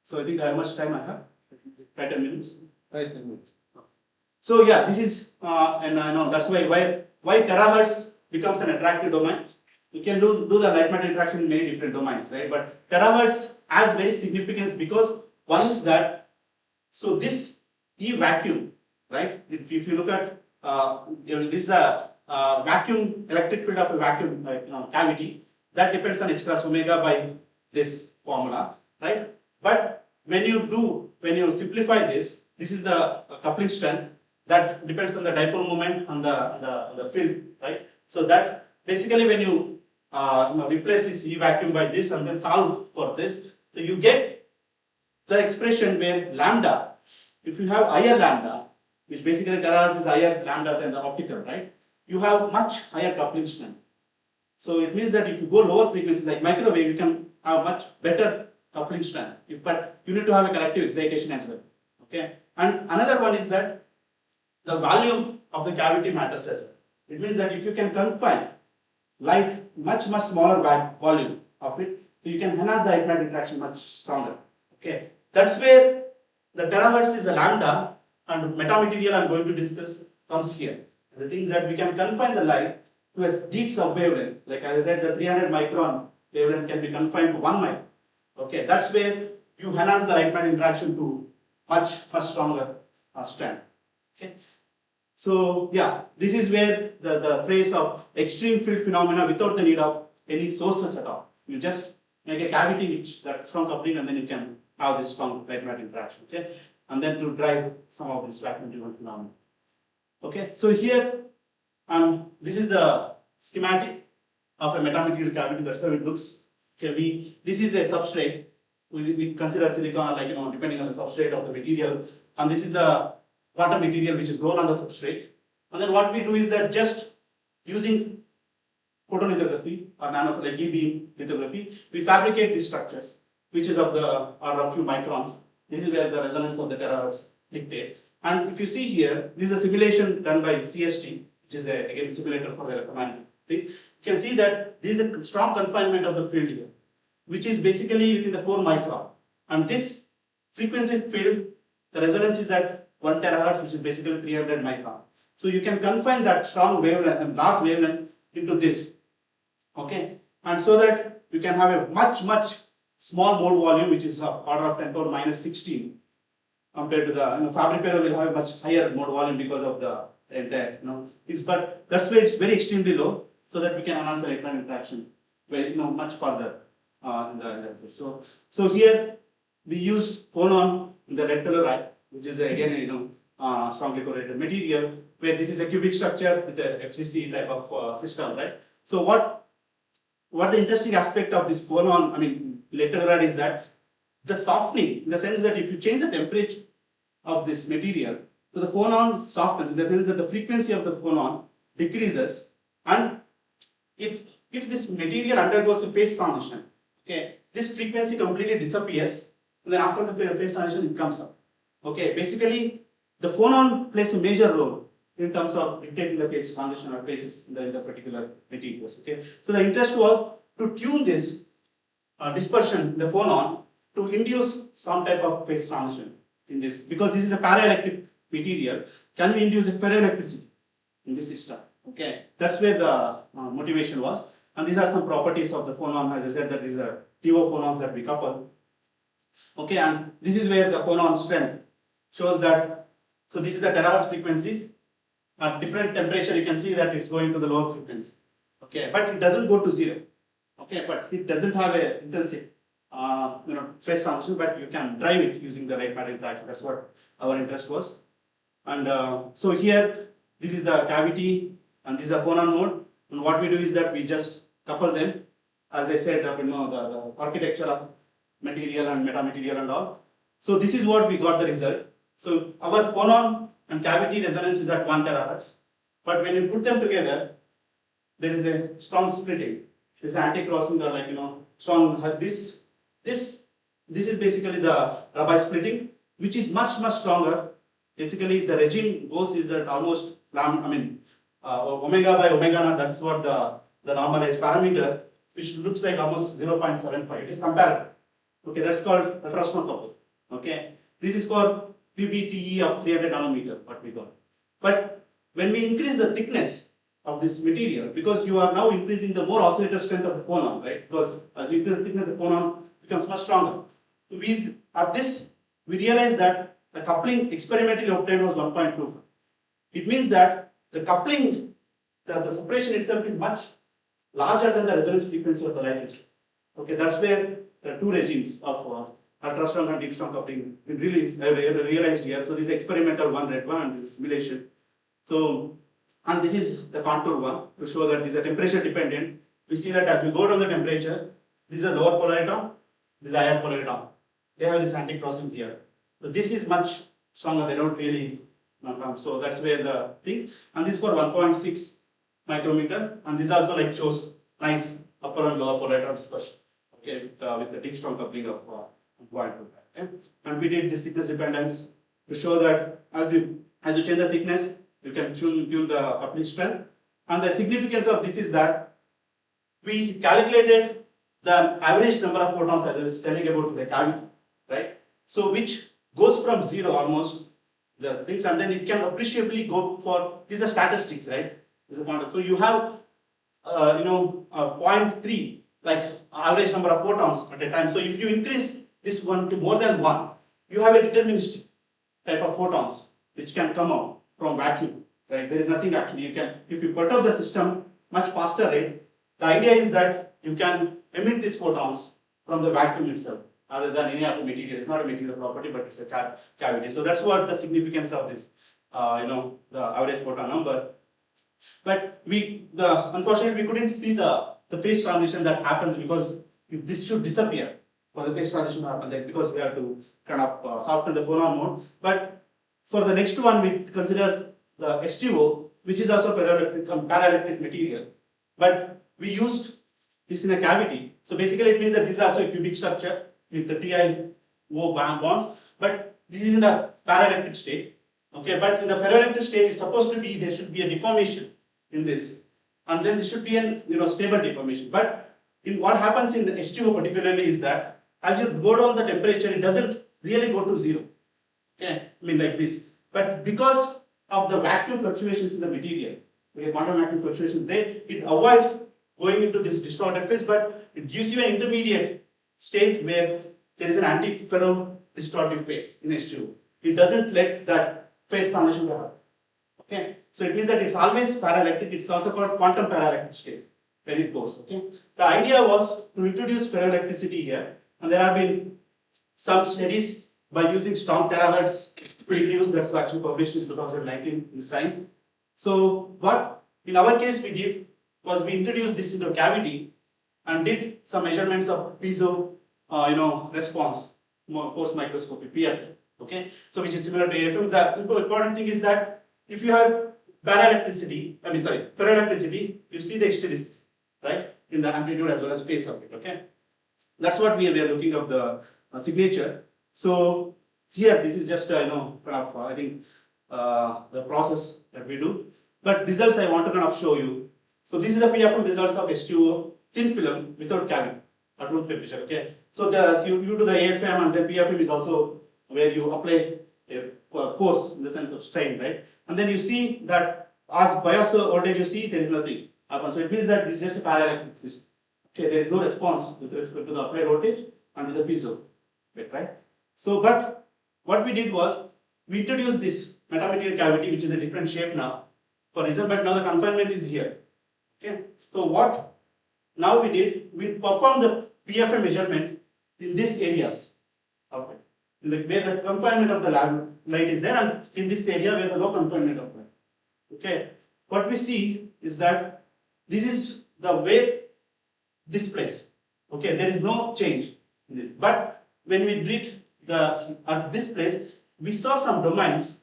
So I think how much time I have? 10 minutes. 10 minutes. So yeah, this is and I know that's why terahertz becomes an attractive domain. You can do the light matter interaction in many different domains, right? But terahertz has very significance because one is that, so this E vacuum, right? If you look at this is a vacuum electric field of a vacuum cavity that depends on h cross omega by this formula, right? But when you simplify this is the coupling strength that depends on the dipole moment on the field, right? So that basically when you replace this E vacuum by this and then solve for this. So you get the expression where lambda, if you have higher lambda, which basically terahertz is higher lambda than the optical, right? You have much higher coupling strength. So it means that if you go lower frequencies like microwave, you can have much better coupling strength. But you need to have a collective excitation as well. Okay. And another one is that the volume of the cavity matters as well. It means that if you can confine light much smaller volume of it, so you can enhance the electromagnetic interaction much stronger. Okay. That's where the terahertz is the lambda, and metamaterial I'm going to discuss comes here. The thing is that we can confine the light to a deep sub-wavelength. Like as I said, the 300 micron wavelength can be confined to 1 micron. Okay, that's where you enhance the light-magnetic interaction to much stronger strength. Okay, so yeah, this is where the phrase of extreme field phenomena without the need of any sources at all. You just make a cavity which that strong coupling, and then you can have this strong light-magnetic interaction. Okay, and then to drive some of this vacuum-driven phenomena. Okay, so here this is the schematic of a metamaterial cavity. That's how it looks. Okay, this is a substrate. We consider silicon, like depending on the substrate of the material, and this is the quantum material which is grown on the substrate. And then what we do is that just using photolithography or like E-beam lithography, we fabricate these structures, which is of the order of few microns. This is where the resonance of the terahertz dictates. And if you see here, this is a simulation done by CST, which is again a simulator for the electromagnetic things. You can see that there is a strong confinement of the field here, which is basically within the 4 micron. And this frequency field, the resonance is at 1 terahertz, which is basically 300 micron. So you can confine that strong wavelength and large wavelength into this. Okay, and so that you can have a much small mode volume, which is of order of 10 to the minus 16. Compared to the fabricator will have a much higher mode volume because of the entire things, but that's why it's very extremely low, so that we can enhance the electron interaction very much further in the case. So here we use phonon in the rectangular eye, which is again strongly correlated material, where this is a cubic structure with a FCC type of system, right? So what the interesting aspect of this phonon, rectangular is that the softening, in the sense that if you change the temperature of this material, so the phonon softens, in the sense that the frequency of the phonon decreases, and if this material undergoes a phase transition, okay, this frequency completely disappears, and then after the phase transition it comes up. Okay, basically the phonon plays a major role in terms of dictating the phase transition or phases in the particular materials. Okay, so the interest was to tune this dispersion, the phonon, to induce some type of phase transition in this, because this is a paraelectric material. Can we induce a ferroelectricity in this system? Okay, that's where the motivation was. And these are some properties of the phonon. As I said, that these are TO phonons that we couple. Okay, and this is where the phonon strength shows that. So this is the terahertz frequencies. At different temperature, you can see that it's going to the lower frequency. Okay, but it doesn't go to 0. Okay, but it doesn't have a intensive phase transition, but you can drive it using the light matter interaction. That's what our interest was. And so here, this is the cavity, and this is the phonon mode. And what we do is that we just couple them, as I said, the architecture of material and metamaterial and all. So this is what we got the result. So our phonon and cavity resonance is at 1 terahertz, but when you put them together, there is a strong splitting. This anti-crossing, strong. This is basically the Rabi splitting, which is much stronger. Basically, the regime goes is at almost omega by omega naught. That's what the normalized parameter, which looks like almost 0.75. It is comparable. Okay, that's called Fresnel couple. Okay, this is for PBTE of 300 nanometer, what we got. But when we increase the thickness of this material, because you are now increasing the more oscillator strength of the phonon, right? Because as you increase the thickness, the phonon becomes much stronger. We realized that the coupling experimentally obtained was 1.25. It means that the coupling, the separation itself is much larger than the resonance frequency of the light itself. Okay, that's where the two regimes of ultra strong and deep strong coupling really realized here. So this is experimental one, red one, and this is simulation. So, and this is the contour one to show that these are temperature dependent, we see that as we go down the temperature, this is a lower polariton, this is a higher polariton. They have this anti-crossing here. So this is much stronger, they don't really come. So that's where the things, and this for 1.6 micrometer, and this also like shows nice upper and lower polariton dispersion. Okay, with the deep strong coupling of 1.2. Okay, and we did this thickness dependence to show that as you change the thickness, you can tune the coupling strength. And the significance of this is that we calculated the average number of photons as I was telling about the cavity, right? So which goes from 0 almost the things, and then it can appreciably go for, these are statistics, right? This is so you have 0.3 like average number of photons at a time. So if you increase this one to more than 1, you have a deterministic type of photons which can come out from vacuum, right? There is nothing actually, you can, if you perturb the system much faster rate, the idea is that you can emit these photons from the vacuum itself rather than any other material. It's not a material property, but it's a cavity. So that's what the significance of this, the average photon number. But unfortunately we couldn't see the phase transition that happens, because if this should disappear for the phase transition to happen, then because we have to kind of soften the phonon mode. But for the next one, we consider the STO, which is also paraelectric material, but we used this in a cavity. So basically it means that this is also a cubic structure with the TiO bonds, but this is in a paraelectric state. Okay, but in the ferroelectric state, it's supposed to be, there should be a deformation in this, and then there should be an stable deformation. But in what happens in the STO particularly is that as you go down the temperature, it doesn't really go to 0. Okay, I mean like this. But because of the vacuum fluctuations in the material, quantum vacuum fluctuations, it avoids going into this distorted phase, but it gives you an intermediate state where there is an anti-ferro distortive phase in H2O. It doesn't let that phase transition to happen. Okay, so it means that it's always paraelectric. It's also called quantum paraelectric state when it goes. Okay, the idea was to introduce ferroelectricity here, and there have been some studies by using strong terahertz to introduce, that's actually published in 2019 in Science. So what in our case we did was we introduced this into a cavity and did some measurements of piezo response, force microscopy, PFM. Okay, so which is similar to AFM. The important thing is that if you have ferroelectricity, you see the hysteresis, right, in the amplitude as well as phase of it. Okay, that's what we are looking at the signature. So here, this is just I think the process that we do. But results I want to kind of show you. So this is the PFM results of H2O thin film without cavity at room temperature. Okay, so you do the AFM, and then PFM is also where you apply a force in the sense of strain, right? And then you see that as bias voltage you see there is nothing happens. So it means that this is just a paraelectric system. Okay, there is no response with respect to the applied voltage and with the piezo bit, right? So, but what we did was we introduced this metamaterial cavity, which is a different shape now for reason, but now the confinement is here. Okay, so what now we did, we performed the PFM measurement in these areas of it, where the confinement of the light is there, and in this area where the no confinement of light. Okay, what we see is that this is the way this place. Okay, there is no change in this, but when we did at this place, we saw some domains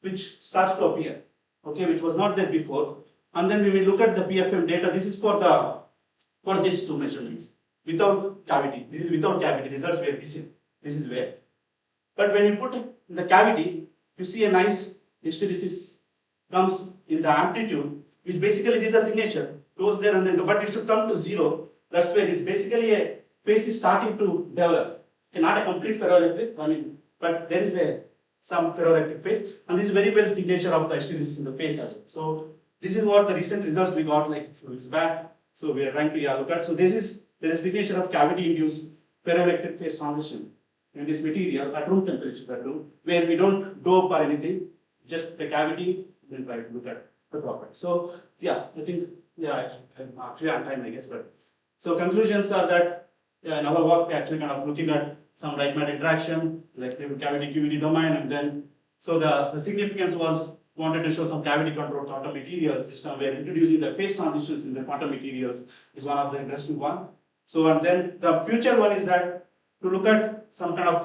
which starts to appear. Okay, which was not there before. And then we will look at the PFM data. This is for these two measurements without cavity. This is without cavity results where this is where. But when you put in the cavity, you see a nice hysteresis comes in the amplitude, which basically this is a signature goes there, and then but it should come to 0. That's where it's basically a phase is starting to develop. Okay, not a complete ferroelectric, but there is some ferroelectric phase, and this is very well signature of the hysteresis in the phase as well. So this is what the recent results we got like a few weeks back. So we are trying to look at. So there is a signature of cavity-induced ferroelectric phase transition in this material at room temperature, where we don't dope or anything, just a cavity, then try to look at the property. So yeah, I think I'm actually on time, I guess. But so conclusions are that in our work we're actually kind of looking at some light matter interaction, like cavity QED domain, and then so the significance was wanted to show some cavity control quantum material system where introducing the phase transitions in the quantum materials is one of the interesting one. So and then the future one is that to look at some kind of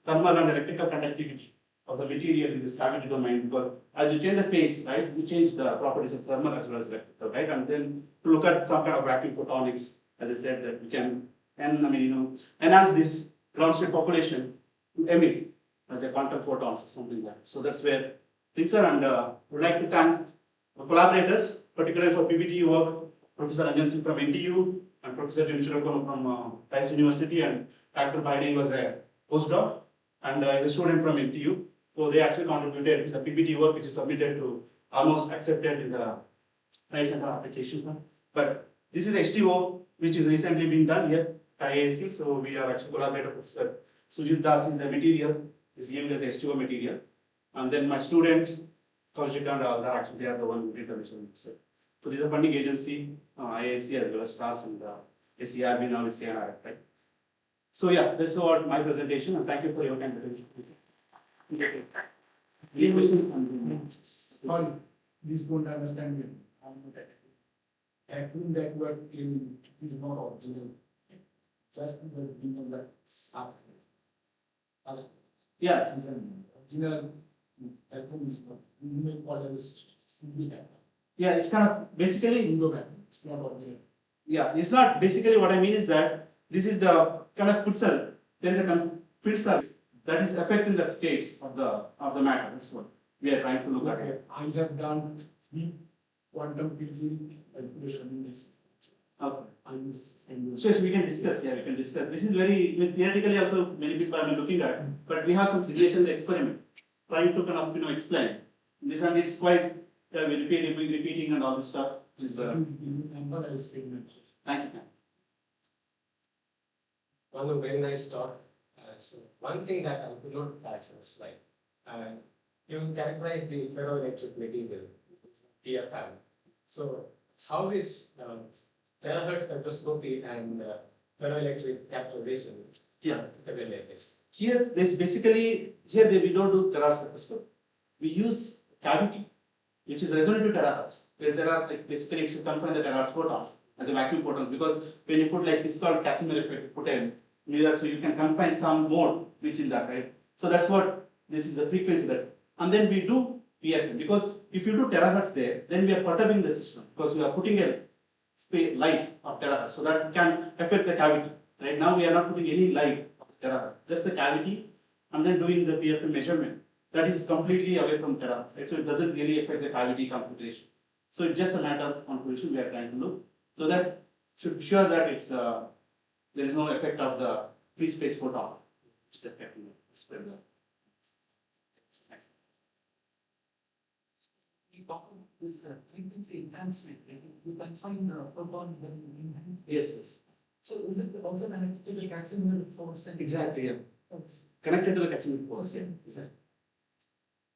thermal and electrical conductivity of the material in this cavity domain, because as you change the phase, right, you change the properties of thermal as well as electrical, right, and then to look at some kind of vacuum photonics, as I said, that we can enhance this ground state population to emit as a quantum photons or something like that. So that's where things are, and would like to thank our collaborators, particularly for PPT work, Professor Anjan Singh from NTU and Professor Jim Shirokuma from Rice University, and Dr. Biden was a postdoc and is a student from NTU. So they actually contributed to the PPT work, which is submitted to almost accepted in the Rice Center application. But this is the STO, which is recently been done here at IISc. So we are actually collaborator. Professor Sujit Das is the material, is given as the STO material. And then my students, Kaushik and all that, actually they are the one who did the mission. So this is a funding agency, IISc as well as STARS and SCRB now is CNR, right? So yeah, that's what my presentation, and thank you for your kind attention. Sorry, please don't understand me. I'm not technical. Vacuum that you are cleaning is not original. Just that stuff. Yeah. Is an original vacuum is not. You may call it as single vacuum. Yeah, it's kind of basically, Single vacuum. It's not original. yeah, it's not basically what I mean is that this is the kind of pixel. There is a kind of pixel that is affecting the states of the matter. That's what we are trying to look Okay, at. I have done 3 quantum field calculation in this. Okay. I use single. Sure, we can discuss. Yeah, we can discuss. This is very theoretically also many people have been looking at, but we have some simulations experiment trying to kind of explain this, and it's quite we repeating and all this stuff. Which is Number I statement. thank you. One very nice talk. So one thing that I could not catch was like you characterize the ferroelectric material, PFM. So how is terahertz spectroscopy and ferroelectric capitalization related? Here, this basically we don't do terahertz spectroscopy. We use cavity, which is resonant to terahertz. Where there are like basically you should confine the terahertz photon as a vacuum photon, because when you put like this called Casimir effect, you put a mirror, so you can confine some mode within that, right? So that's what this is the frequency that's, and then we do PFM, because if you do terahertz there, then we are perturbing the system because we are putting a light of terahertz, so that can affect the cavity. Right now we are not putting any light of terahertz, just the cavity, and then doing the PFM measurement. That is completely away from terahertz, right? So it doesn't really affect the cavity computation. So it's just a matter of configuration we are trying to look, so that should be sure that it's there is no effect of the free space photon, which is affecting the spread. We talk about this frequency enhancement, right? You can find the photon when you enhance. Yes. So is it also connected to the Casimir force? And Exactly, yeah. Okay. Connected to the Casimir force, yeah. Okay. Exactly.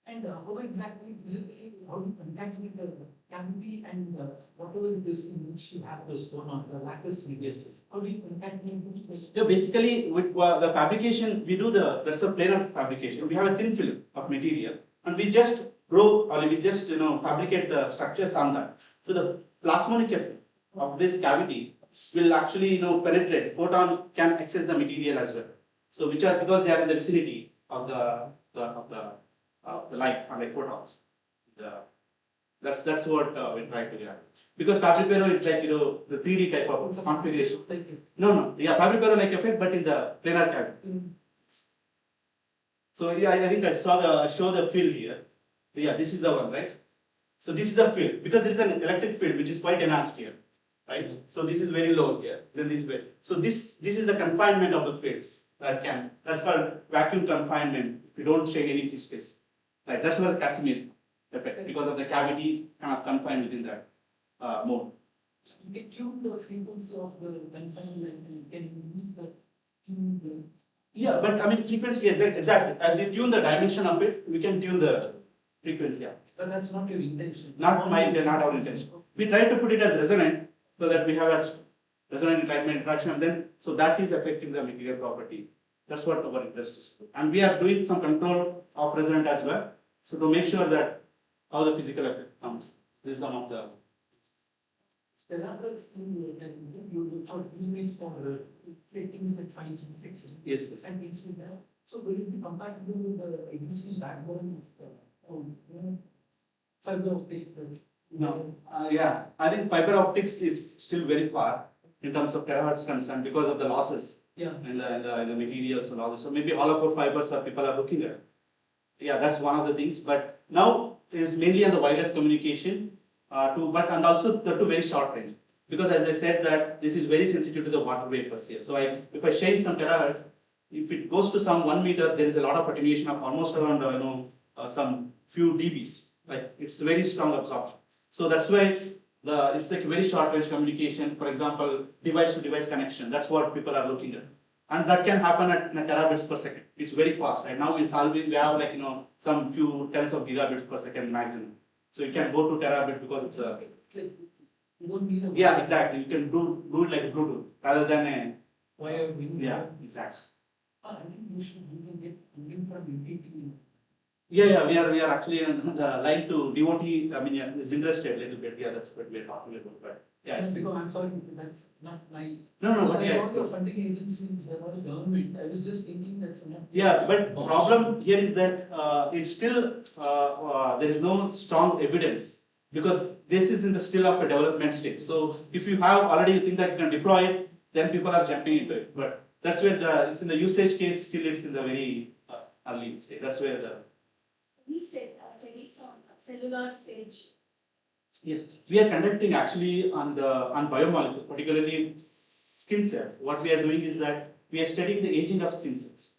And how exactly physically, how do you concatenate the cavity and whatever it is in which you have those phonons, the lattice medias? How do you concatenate them? Yeah, basically with the fabrication, we do that's a planar fabrication. We have a thin film of material, and we just fabricate the structures on that. So the plasmonic effect of this cavity will actually penetrate. Photon can access the material as well. So which are, because they are in the vicinity of the light, unlike photons. That's what we try to get. Because fabric mirror is like the 3D type of configuration. No, yeah, fabric mirror like effect, but in the planar cavity. So yeah, I think I show the field here. Yeah, this is the one, right? So this is the field, because there is an electric field which is quite enhanced here, right? So this is very low here, then this way. So this is the confinement of the fields that's called vacuum confinement. If you don't shake any free space, right? That's what the Casimir effect, because of the cavity kind of confined within that mode. You can tune the frequency of the confinement and can use the tune the. Yeah, but I mean frequency, exactly. As you tune the dimension of it, we can tune the frequency. Yeah. But that's not your intention. Not our intention. We try to put it as resonant so that we have a resonant enlightenment interaction, and then so that is affecting the material property. That's what our interest is. And we are doing some control of resonant as well. So to make sure that how the physical effect comes. This is some of the. Another thing that you look for usually for ratings with 5G, 6G. Yes, yes. And things like that. So will it be compatible with the existing backbone of fiber optics? No, yeah, I think fiber optics is still very far in terms of terahertz concerned because of the losses Yeah. in the materials and all this. So maybe hollow core fibers are people are looking at. Yeah, that's one of the things. But now it is mainly on the wireless communication and also the two very short range. Because as I said that this is very sensitive to the water vapors here. So if I shade some terahertz, if it goes to some 1 meter, there is a lot of attenuation of almost around some few dBs. Like it's very strong absorption. So that's why it's like very short range communication. For example, device to device connection. That's what people are looking at, and that can happen at terabits per second. It's very fast. Right now we have like some few tens of gigabits per second maximum. So you can go to terabit because of the. You don't need a. Yeah, exactly. You can do it like Bluetooth rather than a. Wire. Yeah, exactly. I think we can get funding from UTP. Yeah, we are actually on the line to devotee. I mean, is interested a little bit. Yeah, that's what we are talking about. But yeah, Yes, because I'm sorry, that's not my. No, Because but I yeah, thought your funding agencies were all government. I was just thinking that some of. yeah, but problem here is that it's still there is no strong evidence because this is in the still of a development stage. So if you have already you think that you can deploy it, then people are jumping into it. But that's where it's in the usage case still it's in the very early stage. That's where the. We studies on cellular stage. Yes, we are conducting actually on biomolecule, particularly skin cells. What we are doing is that we are studying the aging of skin cells,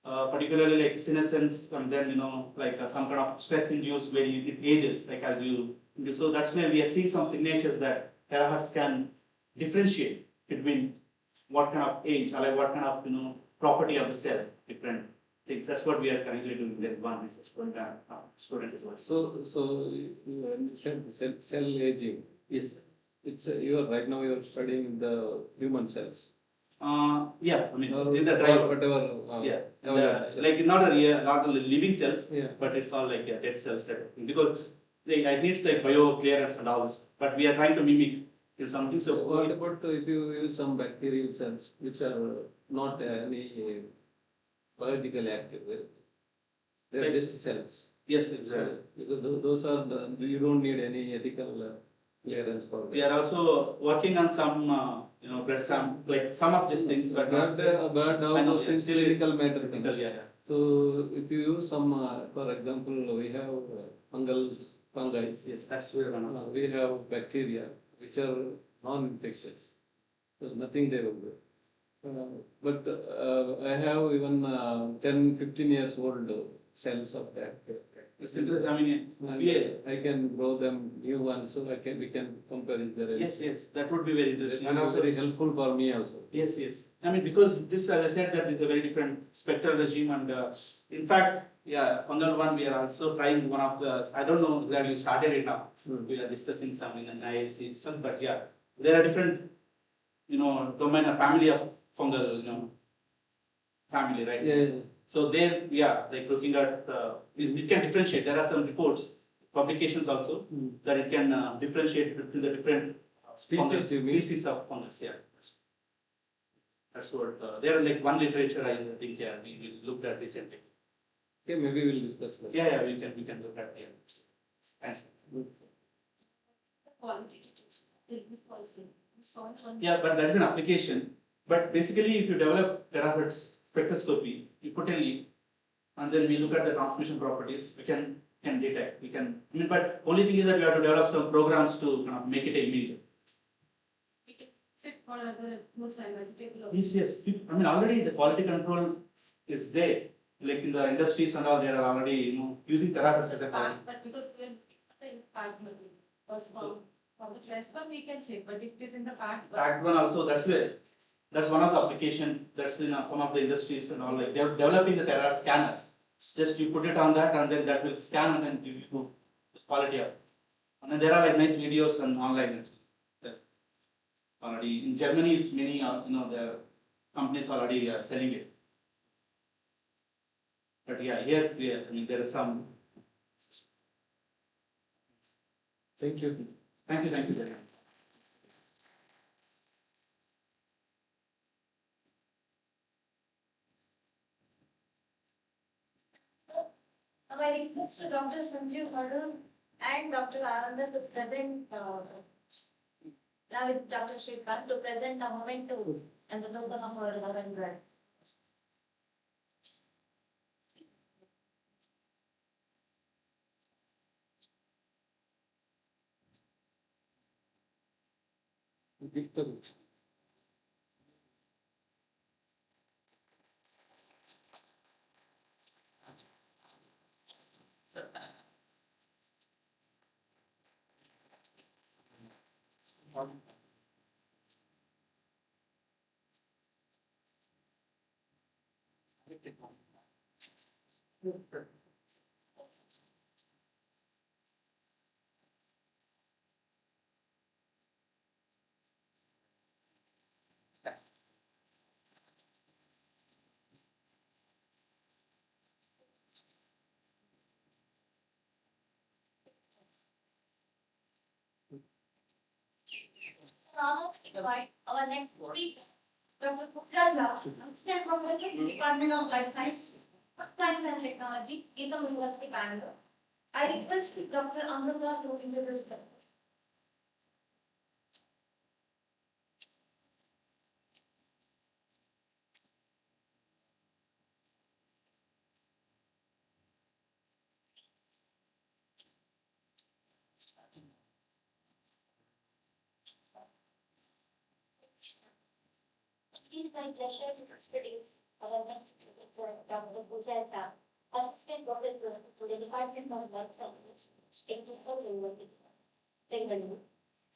particularly like senescence, and then like some kind of stress induced where it ages, like as you. So that's where we are seeing some signatures that terahertz can differentiate between what kind of age or like what kind of property of the cell, different things. That's what we are currently doing. There's one research program student as well. So you said the cell aging. Yes. It's right now you are studying the human cells. Yeah, I mean Or in the driver. whatever. Yeah, developed cells. like not a living cells, Yeah. but it's all like dead cells type of thing. Because it needs like bio clearance and all this. But we are trying to mimic in something. So So what about if you use some bacterial cells which are not any biologically active? They are Like- just cells. yes, it's Because those are you don't need any ethical clearance for them. we are also working on some blood like some of these things, but not. But I know, those yeah, things still clinical matter. Technical, yeah. So if you use some, for example, we have fungi. Yes, that's where one of the. We have bacteria which are non-infectious. So nothing they will do. But I have even 10, 15 years old cells of that. It's interesting. I mean, And yeah. I can grow them new ones, so we can compare is there. Yes, that would be very interesting. And also, very helpful for me also. yes. I mean, because this, as I said, that is a very different spectral regime, and in fact, yeah, fungal one, we are also trying one of the. I don't know exactly started it now. We are discussing some in an IISc itself, but yeah, there are different, domain or family of fungal, family, right? Yeah. So there, yeah, like looking at, it can differentiate. There are some reports, publications also, that it can differentiate between the different Species, you mean? species of fungus. Yeah, that's what. There are like one literature I think we looked at recently. Okay, maybe we'll discuss that. Yeah, we can look at Thanks. Quantitative is this policy. So Yeah, but that is an application. But basically, if you develop terahertz spectroscopy, you put a lead, and then we look at the transmission properties. We can detect. But only thing is that we have to develop some programs to kind of make it a image. we can sit for other fruits and vegetables. Yes. I mean, already the quality control is there. Like in the industries and all, they are already using terahertz as a quality. But because we are the impact material, because from the fresh one we can check, but if it is in the packed one. Packed one also, that's one of the application that's in some of the industries and all. Like they're developing the terahertz scanners. Just you put it on that, and then that will scan and then give you the quality of it. And then there are like nice videos and online. Already in Germany, it's many the companies already are selling it. But yeah, here I mean there is some. Thank you. Thank you very much. I request to Dr. Sanjeev Madhu and Dr. Ananda to present, now with Dr. Shrikant to present the moment to as a token of our love and gratitude. Victor. Now, invite our next speaker, Dr. Pooja Jha, Assistant Professor in the Department of Life Science, Food Science and Technology, Dept University, Bangalore. I request Dr. Amrita to introduce the It is my pleasure to introduce our next speaker, Dr. Pooja Jha, Assistant Professor to the Department of Life Sciences, Dept University, Bengaluru,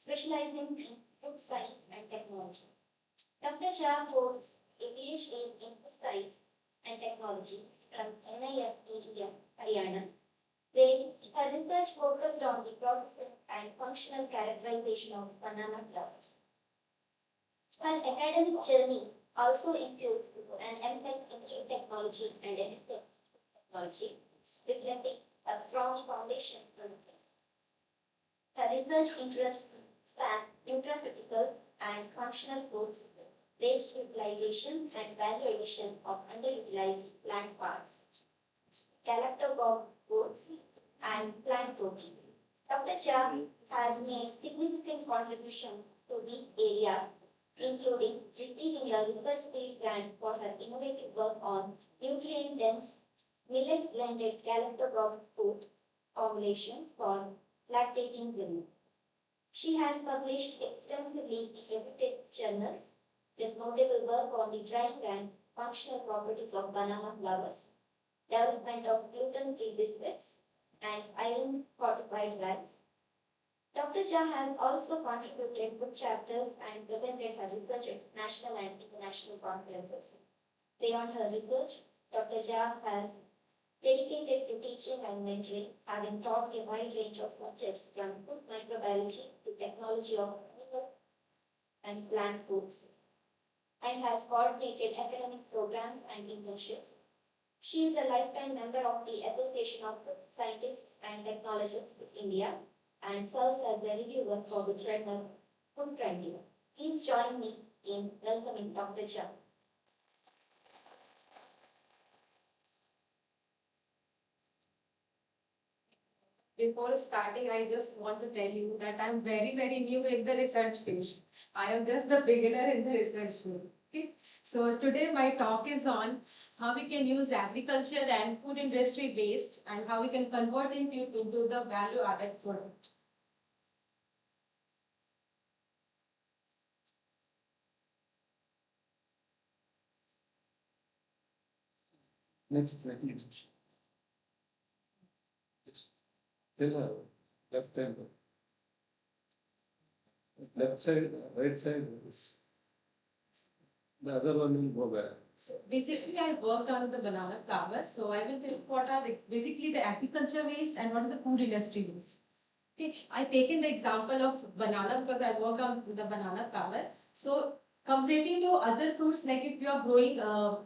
specializing in food science and technology. Dr. Jha holds a PhD in food science and technology from NISt, Haryana, where her research focused on the processing and functional characterization of banana flowers. Her academic journey also includes an MTech in food technology and Electrodynamics technology, reflecting a strong foundation for the field. Her research interests span nutraceuticals and functional foods, waste utilization and value addition of underutilized plant parts, galactose foods, and plant proteins. Dr. Jha has made significant contributions to these areas, including receiving a research field grant for her innovative work on nutrient-dense, millet-blended galactose food formulations for lactating women. She has published extensively in reputed journals with notable work on the drying and functional properties of banana flowers, development of gluten-free biscuits, and iron-fortified rice. Dr. Jha has also contributed book chapters and presented her research at national and international conferences. Beyond her research, Dr. Jha has dedicated to teaching and mentoring, having taught a wide range of subjects from food microbiology to technology of animal and plant foods, and has coordinated academic programs and internships. She is a lifetime member of the Association of Scientists and Technologists India and serves as a reviewer for the journal Food Friendly. Please join me in welcoming Dr. Jha. Before starting, I just want to tell you that I'm very, very new in the research field. I am just the beginner in the research field. Okay? So today my talk is on how we can use agriculture and food industry waste and how we can convert it into the value added product. Next. Tell her, left hand. Left side, right side. The other one will go back. So basically, I worked on the banana flower. So I will tell you what are basically the agriculture waste and what is the food industry waste. Okay, I taken the example of banana because I work on the banana flower. So comparing to other fruits, like if you are growing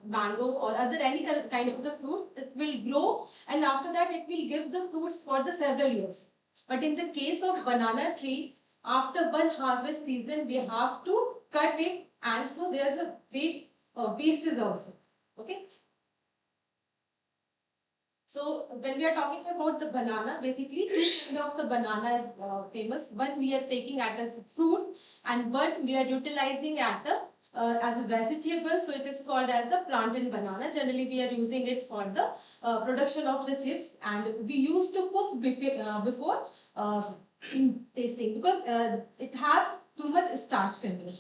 mango or other any kind of the fruit, it will grow and after that it will give the fruits for the several years. But in the case of banana tree, after one harvest season, we have to cut it, and so there's a great wastage also. Okay. So when we are talking about the banana, basically two kind of the banana is famous. One we are taking at as fruit, and one we are utilizing at the as a vegetable. So it is called as the plantain banana. Generally, we are using it for the production of the chips, and we used to cook before tasting, because it has too much starch content.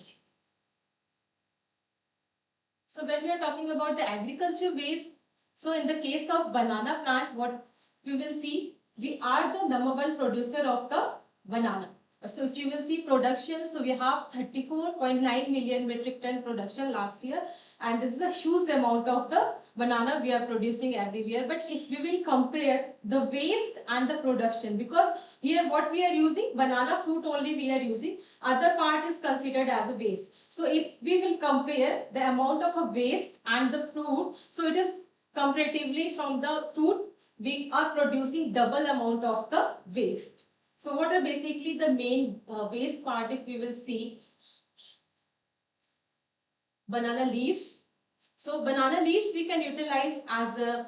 So when we are talking about the agriculture waste, so in the case of banana plant, what we will see, we are the #1 producer of the banana. So if you will see production, so we have 34.9 million metric ton production last year, and this is a huge amount of the banana we are producing every year. But if we will compare the waste and the production, because here what we are using, banana fruit only we are using, other part is considered as a waste. So if we will compare the amount of a waste and the fruit, so it is comparatively from the fruit, we are producing double amount of the waste. So what are basically the main waste part? If we will see, banana leaves. So banana leaves we can utilize as a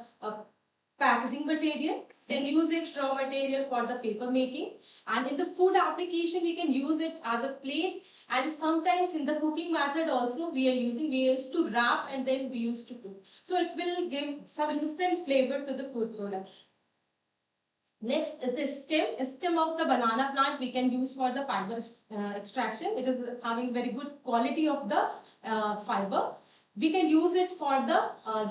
packaging material, then use it raw material for the paper making, and in the food application we can use it as a plate, and sometimes in the cooking method also we used to wrap and then we used to cook. So it will give some different flavor to the food product. Next is the stem of the banana plant we can use for the fiber extraction. It is having very good quality of the fiber. We can use it for the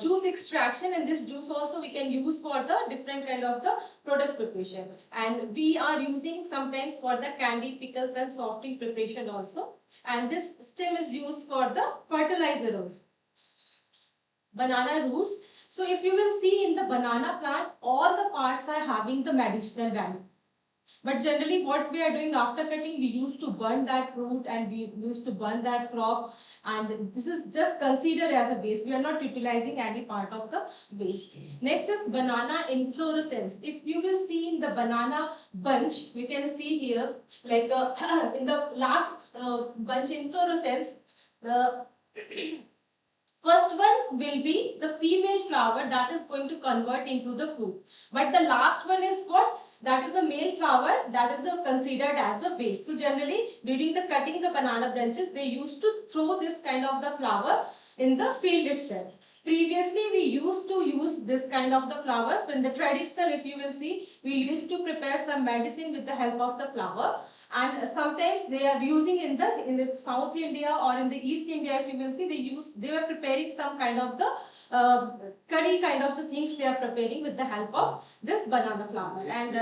juice extraction, and this juice also we can use for the different kind of the product preparation. And we are using sometimes for the candy, pickles and soft drink preparation also. And this stem is used for the fertilizer also. Banana roots. So if you will see in the banana plant, all the parts are having the medicinal value. But generally what we are doing after cutting, we used to burn that root and we used to burn that crop, and this is just considered as a waste. We are not utilizing any part of the waste. Next is banana inflorescence. If you will see in the banana bunch, we can see here like in the last bunch inflorescence, the first one will be the female flower that is going to convert into the fruit. But the last one is what? That is the male flower that is considered as the waste. So generally during the cutting the banana branches, they used to throw this kind of the flower in the field itself. Previously we used to use this kind of the flower. In the traditional, if you will see, we used to prepare some medicine with the help of the flower. And sometimes they are using in the South India or in the East India, if you will see, they were preparing some kind of the curry kind of the things they are preparing with the help of this banana flower. And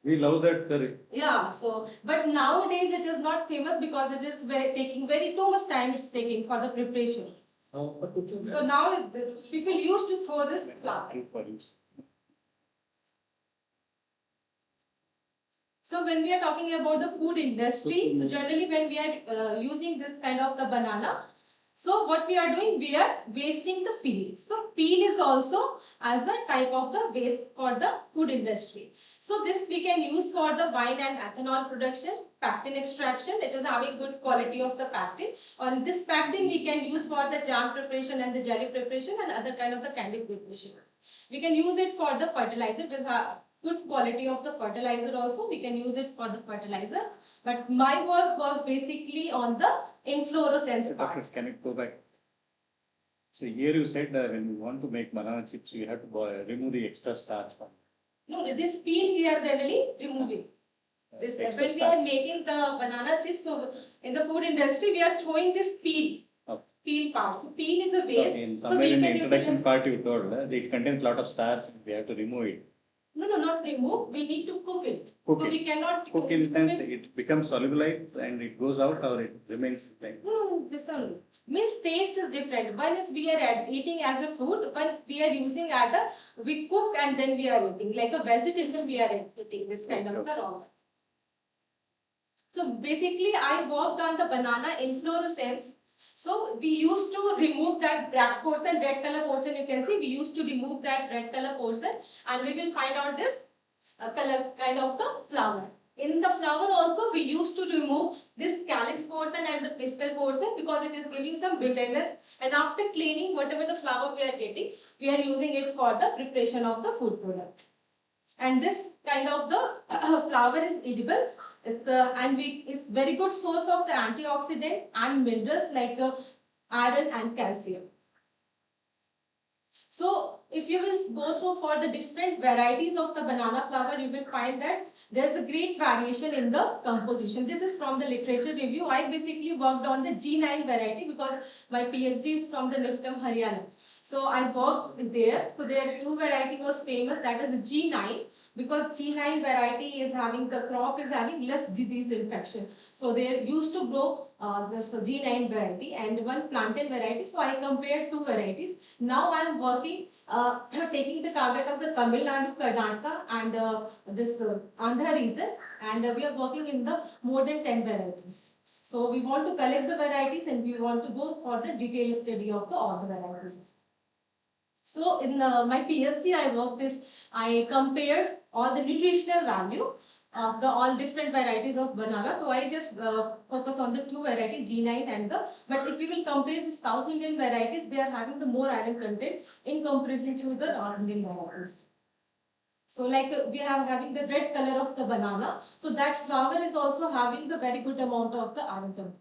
we love that curry. Yeah, so but nowadays it is not famous because it is taking very too much time it's taking for the preparation. So now people used to throw this flower. So when we are talking about the food industry, so generally when we are using this kind of the banana, so what we are doing, we are wasting the peel. So peel is also as a type of the waste for the food industry. So this we can use for the wine and ethanol production, pectin extraction. It is having good quality of the pectin. On this pectin we can use for the jam preparation and the jelly preparation and other kind of the candy preparation. We can use it for the fertilizer. It is good quality of the fertilizer also. We can use it for the fertilizer. But my work was basically on the inflorescence part. Doctor, can it go back? So here you said that when you want to make banana chips, you have to remove the extra starch from it. No, this peel we are generally removing. This Extra when we are starch. making the banana chips, so in the food industry we are throwing this peel. Okay. Peel part. So peel is a waste. In So somewhere we in the can introduction utilize. part you told it contains a lot of starch, we have to remove it. No, not remove. We need to cook it. Cook so it. we cannot Cook in the sense it becomes solubilized and it goes out, or it remains like. No, this only. Means taste is different. One is we are eating as a fruit. One we are using at a, we cook and then we are eating. Like a vegetable we are eating this kind of the raw. So basically I worked on the banana inflorescence. So we used to remove that black portion, red color portion you can see. We used to remove that red color portion and we will find out this color kind of the flower. In the flower also we used to remove this calyx portion and the pistil portion because it is giving some bitterness, and after cleaning whatever the flower we are getting, we are using it for the preparation of the food product. And this kind of the flower is edible, it's very good source of the antioxidant and minerals like iron and calcium. So if you will go through for the different varieties of the banana flower, you will find that there's a great variation in the composition. This is from the literature review. I basically worked on the G9 variety because my PhD is from the Niftam, Haryana. So I worked there. So there are two variety was famous, that is the G9, because G9 variety is having, the crop is having less disease infection. So they used to grow this G9 variety and one plantain variety. So I compared two varieties. Now I am working taking the target of the Tamil Nadu, Karnataka and this Andhra region, and we are working in the more than 10 varieties. So we want to collect the varieties and we want to go for the detailed study of all the varieties. So in my PhD, I compared all the nutritional value of the all different varieties of banana. So I just focus on the two varieties, G9 and but if we will compare the South Indian varieties, they are having the more iron content in comparison to the North Indian varieties. So like we are having the red color of the banana. So that flower is also having the very good amount of the iron content.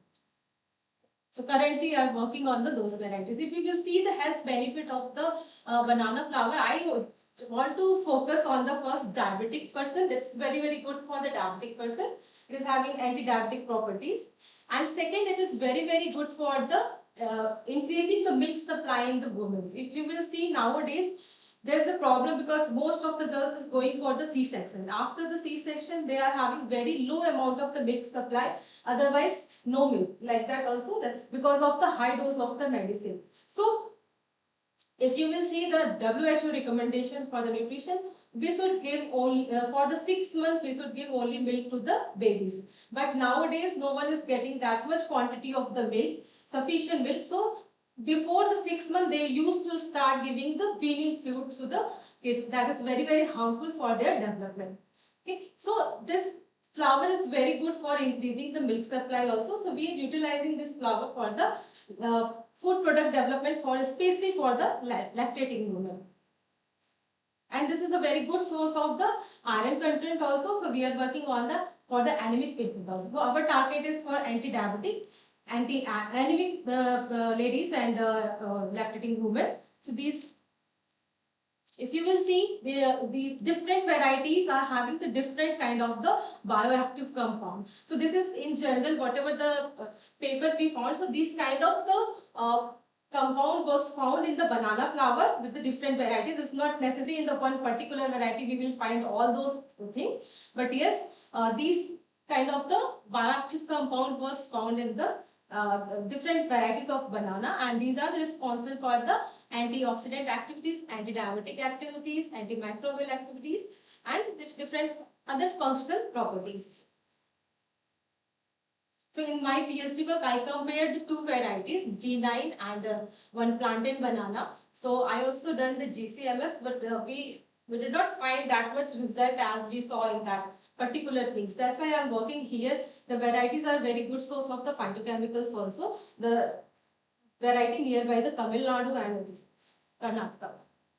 So currently I am working on those varieties. If you will see the health benefit of the banana flower, I want to focus on the first diabetic person. That's very good for the diabetic person. It is having anti-diabetic properties. And second, it is very good for the increasing the milk supply in the women. If you will see nowadays, there's a problem because most of the girls is going for the C-section. After the C-section, they are having very low amount of the milk supply. Otherwise, no milk. Like that also, that because of the high dose of the medicine. So, if you will see the WHO recommendation for the nutrition, we should give only, for the 6 months, we should give only milk to the babies. But nowadays, no one is getting that much quantity of the milk, sufficient milk. So, before the 6 months, they used to start giving the weaning food to the kids. That is very harmful for their development. Okay, so this flower is very good for increasing the milk supply also. So we are utilizing this flower for the food product development, for especially for the lactating women. And this is a very good source of the iron content also. So we are working on for the anemic patients also. So our target is for anti-diabetic, anti-anemic ladies and lactating women. So these, if you will see, the different varieties are having the different kind of the bioactive compound. So this is in general whatever the paper we found. So this kind of the compound was found in the banana flower with the different varieties. It's not necessary in the one particular variety we will find all those things. But yes, these kind of the bioactive compound was found in the different varieties of banana, and these are the responsible for the antioxidant activities, anti-diabetic activities, antimicrobial activities, and different other functional properties. So in my PhD work, I compared the two varieties, G9 and one plantain banana. So I also done the GCMS, but we did not find that much result as we saw in that particular things. That's why I'm working here. The varieties are very good source of the phytochemicals also. The variety nearby the Tamil Nadu and this Karnataka.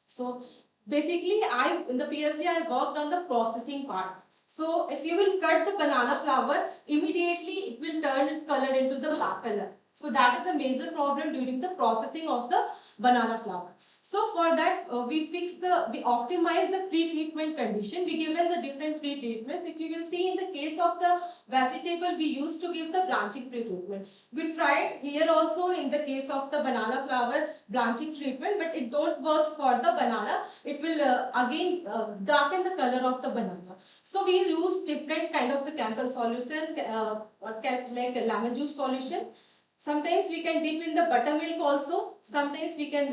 So basically, in the PhD, I worked on the processing part. So if you will cut the banana flower, immediately it will turn its color into the black color. So that is a major problem during the processing of the banana flower. So for that, we optimize the pre-treatment condition. We given the different pre-treatments. If you will see in the case of the vegetable, we used to give the blanching pre-treatment. We tried here also in the case of the banana flower blanching treatment, but it don't work for the banana. It will again darken the color of the banana. So we use different kind of the chemical solution, like lemon juice solution. Sometimes we can dip in the buttermilk also. Sometimes we can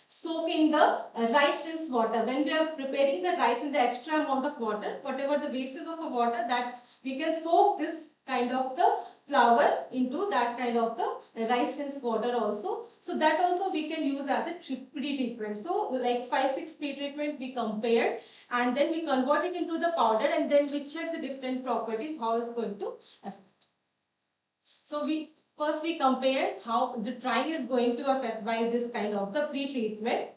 soak in the rice rinse water. When we are preparing the rice in the extra amount of water, whatever the wastage of the water, that we can soak this kind of the flour into that kind of the rice rinse water also. So that also we can use as a pre-treatment. So like 5-6 pre-treatment we compared, and then we convert it into the powder, and then we check the different properties, how it's going to affect. So first we compared how the drying is going to affect by this kind of the pre-treatment.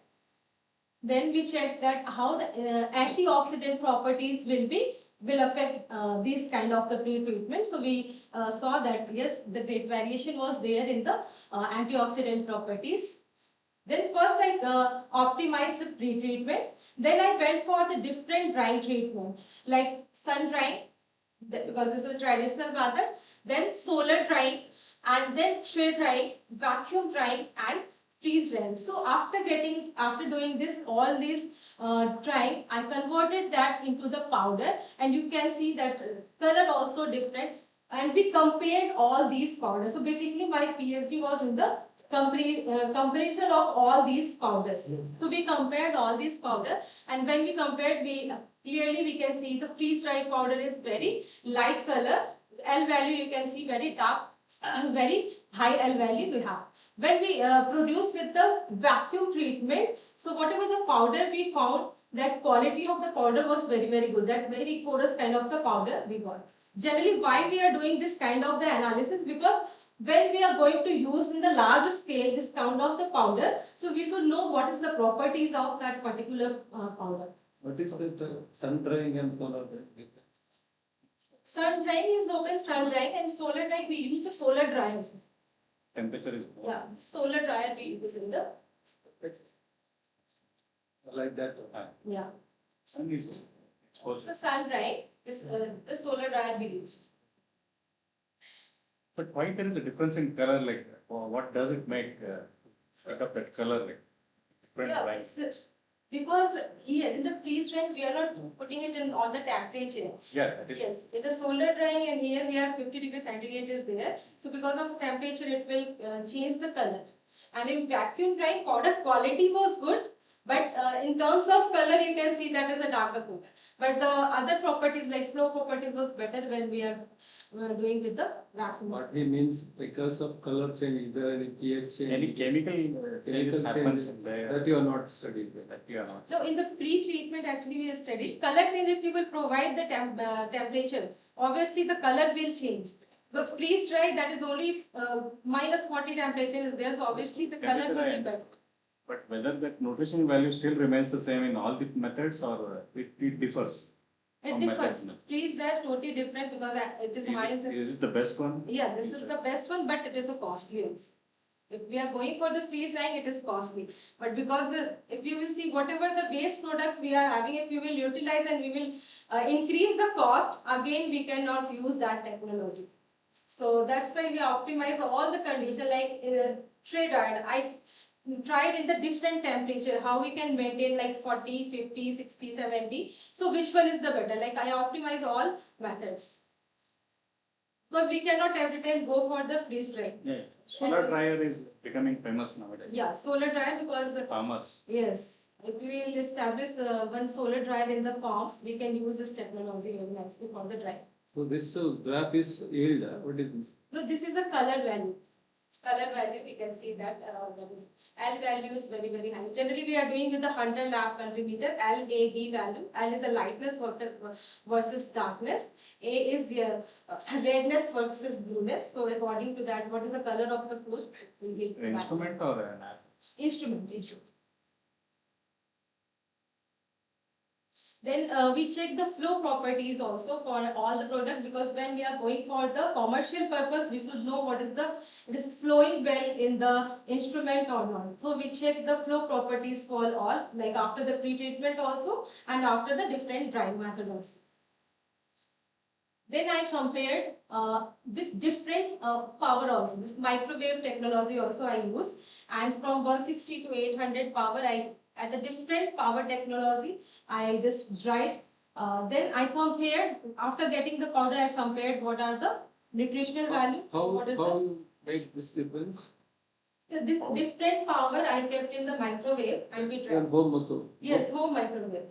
Then we checked that how the antioxidant properties will affect these kind of the pre-treatment. So we saw that yes, the great variation was there in the antioxidant properties. Then first I optimized the pre-treatment. Then I went for the different drying treatment like sun drying, because this is a traditional method. Then solar drying, and then tray drying, vacuum drying, and freeze drying. So after doing this, all these drying, I converted that into the powder, and you can see that color also different. And we compared all these powders. So basically, my PhD was in the comparison of all these powders. So we compared all these powder, and when we compared, clearly we can see the freeze dried powder is very light color. L value you can see very dark, very high L value we have. When we produce with the vacuum treatment, so whatever the powder we found, that quality of the powder was very, very good. That very porous kind of the powder we got. Generally, why we are doing this kind of the analysis? Because when we are going to use in the large scale this kind of the powder, so we should know what is the properties of that particular powder. What is the sun drying and solar drying? Sun drying is open sun drying, and solar drying we use the solar dryers. Temperature is more. Yeah, solar dryer we use in the. Like that? Yeah. Sun is exposed. So sun drying, the solar dryer we use. But why there is a difference in color like that? Or what does it make pick up that color like different Yeah, lines? because here in the freeze drying we are not putting it in on the temperature. Yeah, that is. Yes, in the solar drying, and here we are 50 degrees centigrade is there. So because of temperature it will change the color. And in vacuum drying, powder quality was good, but in terms of color you can see that is a darker color. But the other properties like flow properties was better when we are doing with the vacuum. What he means, because of color change, is there any pH change? Any chemical changes happens change in there. that you are not studying. That you are not. No, in the pre-treatment actually we studied color change. If you will provide the temperature, obviously the color will change. Because freeze dry, that is only minus 40 temperature is there, so obviously the color will be better. But whether that nutrition value still remains the same in all the methods or it differs? It from differs. methods? Freeze dry is totally different because it is high. Is it the best one? Yeah, this is the best one, but it is a costly also. If we are going for the freeze drying, it is costly. But because if you will see whatever the waste product we are having, if we will utilize and we will increase the cost, again we cannot use that technology. So that's why we optimize all the conditions like tray dried. I tried in the different temperature, how we can maintain like 40, 50, 60, 70. So which one is the better? Like I optimize all methods. Because we cannot every time go for the freeze dry. Yeah. Solar dryer is becoming famous nowadays. Yeah, solar dryer because Farmers. yes, if we will establish one solar dryer in the farms, we can use this technology very nicely for the dry. So this graph is yield. What is this? No, this is a color value. Color value, we can see that that is L value is very, very high. Generally, we are doing with the Hunter lab countrymeter. LAB value. L is a lightness versus darkness. A is redness versus blueness. So according to that, what is the color of the food? An instrument or an app? Instrument. Then we check the flow properties also for all the product, because when we are going for the commercial purpose, we should know what is it is flowing well in the instrument or not. So we check the flow properties for all, like after the pre-treatment also and after the different drying method also. Then I compared with different power also. This microwave technology also I use, and from 160 to 800 power at the different power technology, I just dried. Then I compared, after getting the powder, I compared what are the nutritional value. How what is you make this difference? So this different power I kept in the microwave and we And tried. home also. Yes, home microwave.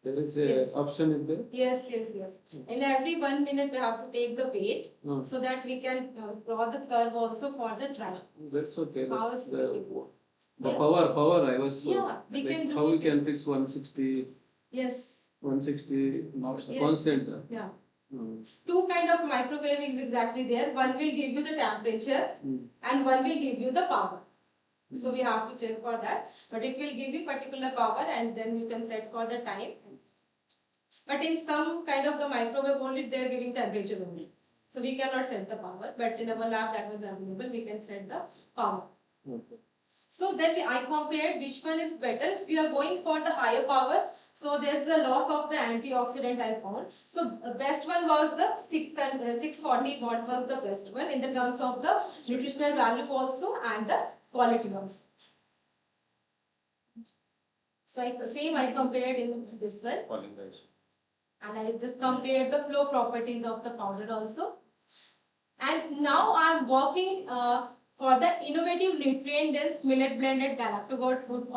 There is a Yes. option in there. Yes, yes, yes. In every 1 minute we have to take the weight No, so that we can draw the curve also for the trial. that's okay. How But is the Yeah. power, I was, Yeah, we like, can do how we it. can fix 160, Yes, 160 Yes. constant? yeah. Hmm. Two kind of microwave is exactly there. One will give you the temperature Hmm. and one will give you the power. So we have to check for that. But it will give you particular power and then you can set for the time. But in some kind of the microwave only they are giving temperature only. So we cannot set the power. But in our lab that was available, we can set the power. Okay. So then I compared which one is better. If we are going for the higher power, so there's the loss of the antioxidant I found. So best one was the 640 watt was the best one in the terms of the nutritional value also and the quality also. So I compared in this one and I just compared the flow properties of the powder also. And now I am working for the innovative nutrient-dense millet-blended galactogord food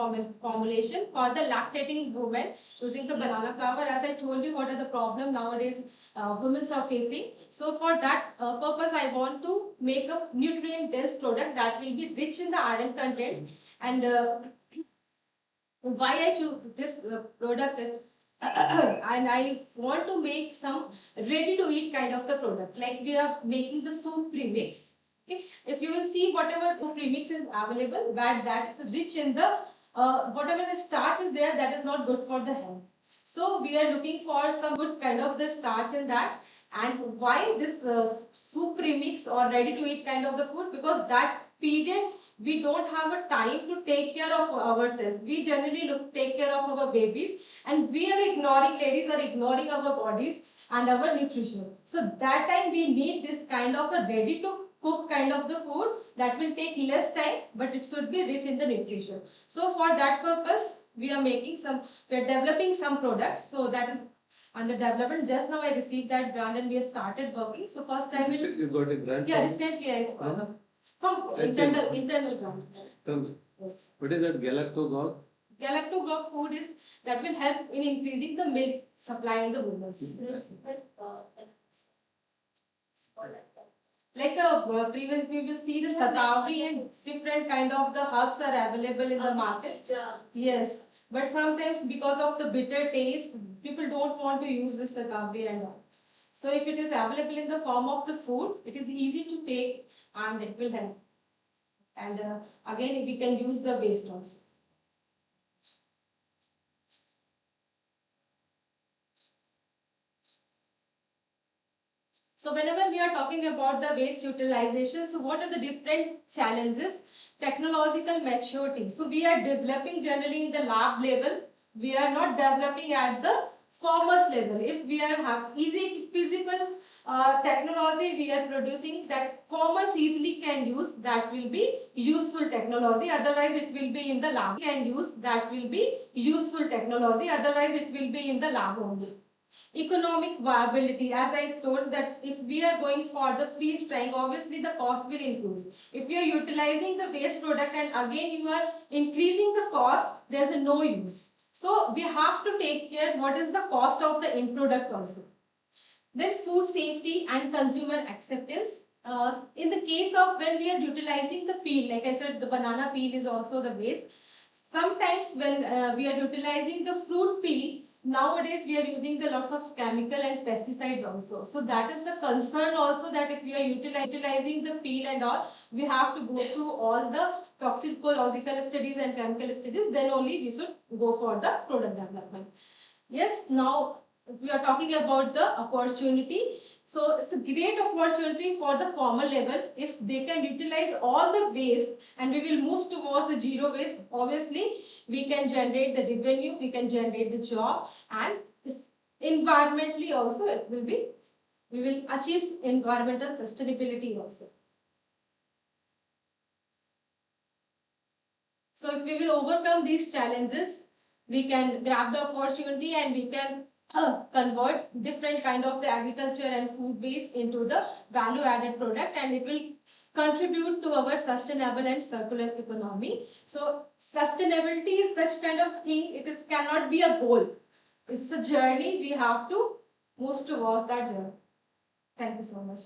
formulation for the lactating women using the banana flour. As I told you, what are the problem nowadays women are facing. So for that purpose, I want to make a nutrient-dense product that will be rich in the iron content. And why I choose this product and I want to make some ready to eat kind of the product, like we are making the soup premix. Okay, if you will see whatever soup premix is available, but that is rich in the whatever the starch is there, that is not good for the health. So we are looking for some good kind of the starch in that. And why this soup premix or ready to eat kind of the food? Because that period we don't have a time to take care of ourselves. We generally take care of our babies and we are ignoring, ladies are ignoring our bodies and our nutrition. So that time we need this kind of a ready to cook kind of the food that will take less time, but it should be rich in the nutrition. So for that purpose, we are developing some products. So that is under development. Just now I received that brand and we have started working. So first time You got a grant? yeah, from- recently I from I see. internal grant. from- Yes. What is that galactogog? Galactogog food is that will help in increasing the milk supply in the women. Like previous, we will see the Satavari and different kind of the herbs are available in the market. Yes, but sometimes because of the bitter taste, people don't want to use the Satavari and all. So if it is available in the form of the food, it is easy to take and it will help. And again, we can use the waste also. So whenever we are talking about the waste utilization, so what are the different challenges? Technological maturity. So we are developing generally in the lab level. We are not developing at the farmers level. If we are have easy feasible technology we are producing that farmers easily can use, that will be useful technology. Otherwise it will be in the lab. Can use, that will be useful technology. Otherwise it will be in the lab only. Economic viability, as I told that if we are going for the freeze drying, obviously the cost will increase. If you are utilizing the waste product and again you are increasing the cost, there is no use. So we have to take care what is the cost of the end product also. Then food safety and consumer acceptance. In the case of when we are utilizing the peel, like I said, the banana peel is also the waste. Sometimes when we are utilizing the fruit peel, nowadays we are using the lots of chemical and pesticide also. So that is the concern also, that if we are utilizing the peel and all, we have to go through all the toxicological studies and chemical studies, then only we should go for the product development. Yes, now if we are talking about the opportunity, so it's a great opportunity for the farmer level. If they can utilize all the waste and we will move towards the zero waste, obviously we can generate the revenue, we can generate the job, and environmentally also it will be, we will achieve environmental sustainability also. So if we will overcome these challenges, we can grab the opportunity and we can convert different kind of the agriculture and food waste into the value added product, and it will contribute to our sustainable and circular economy. So sustainability is such kind of thing, it is cannot be a goal. It's a journey, we have to move towards that journey. Thank you so much.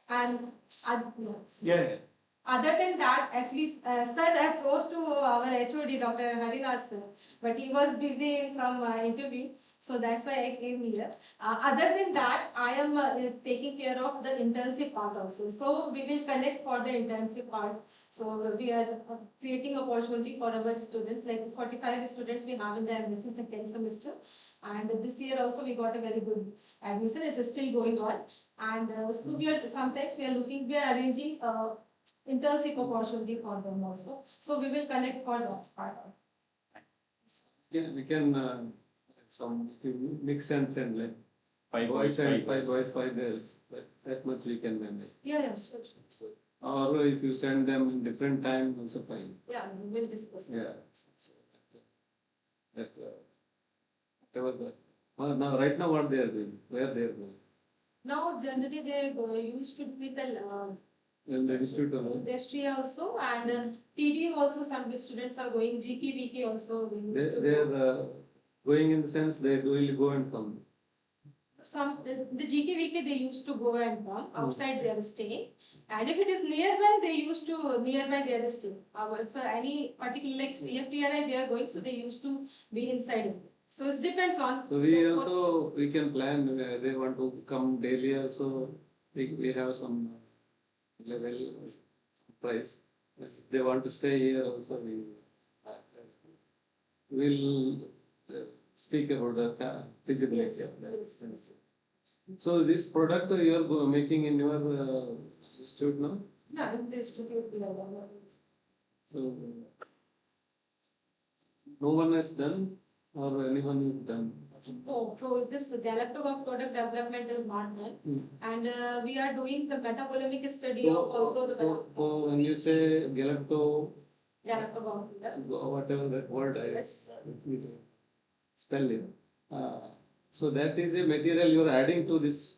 And Yeah. other than that, at least, sir, I approached to our HOD, Dr. Harinath sir, but he was busy in some interview, so that's why I came here. Other than that, I am taking care of the intensive part also. So we will connect for the intensive part. So we are creating opportunity for our students, like 45 students we have in the MSc second semester. And this year also we got a very good admission. It's still going on. And so we are sometimes we are arranging internship opportunity for them also. So we will connect for that part also. Yeah, we can if you mix and send like 5 boys boys, and 5 5 girls. boys, 5 girls. That much we can manage. Yeah, sure. Or if you send them in different time, also fine. Yeah, we will discuss. Yeah. So that whatever now right now what they are doing, where they are going. Now generally they used to do with the In the institute industry also, and TD also some students are going, GK, VK also we used to they go. are going in the sense they will go and come. Some the GK, VK they used to go and come, outside they are staying, and if it is nearby they used to nearby they are staying. If any particular like CFTRI they are going, so they used to be inside it. So it depends on. So we can plan they want to come daily also. We have some level price. If they want to stay here also, we will speak about the feasibility of that. Yes. So this product you are making in your institute now? Yeah, in the institute we are done. So no one has done or anyone has done? Oh, so this galactose product development is not done, and we are doing the metabolemic study of also the So when you say galactose, galactose. whatever that word I Yes. spell it. So that is a material you are adding to this.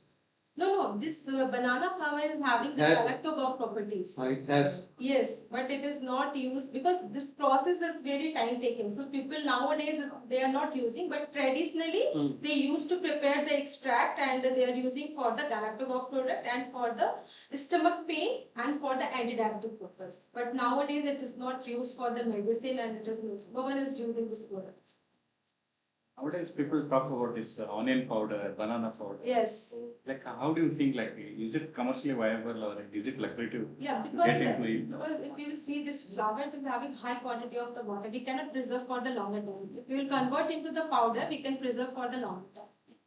No, this banana flower is having the Has- galactose properties. It has. Yes, but it is not used because this process is very time taking. So people nowadays they are not using, but traditionally they used to prepare the extract and they are using for the galactose product and for the stomach pain and for the antidiabetic purpose. But nowadays it is not used for the medicine and it is no one is using this product. Nowadays, people talk about this onion powder, banana powder. Yes. Like, how do you think, like, is it commercially viable or is it lucrative? Yeah, Get into it. because if you will see this flower, it is having high quantity of the water. We cannot preserve for the longer time. If we will convert into the powder, we can preserve for the longer time.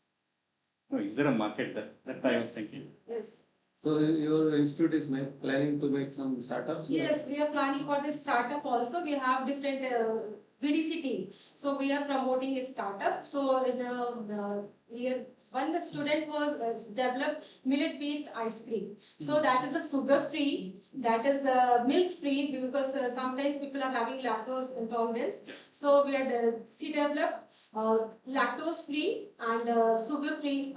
No, is there a market that I was Yes. thinking? Yes. So your institute is planning to make some startups? Yes, we are planning for this startup also. We have different VDC team. So we are promoting a startup. So in one student was developed millet-based ice cream. So that is a sugar-free, that is the milk-free because sometimes people are having lactose intolerance. So we are developed lactose-free and sugar-free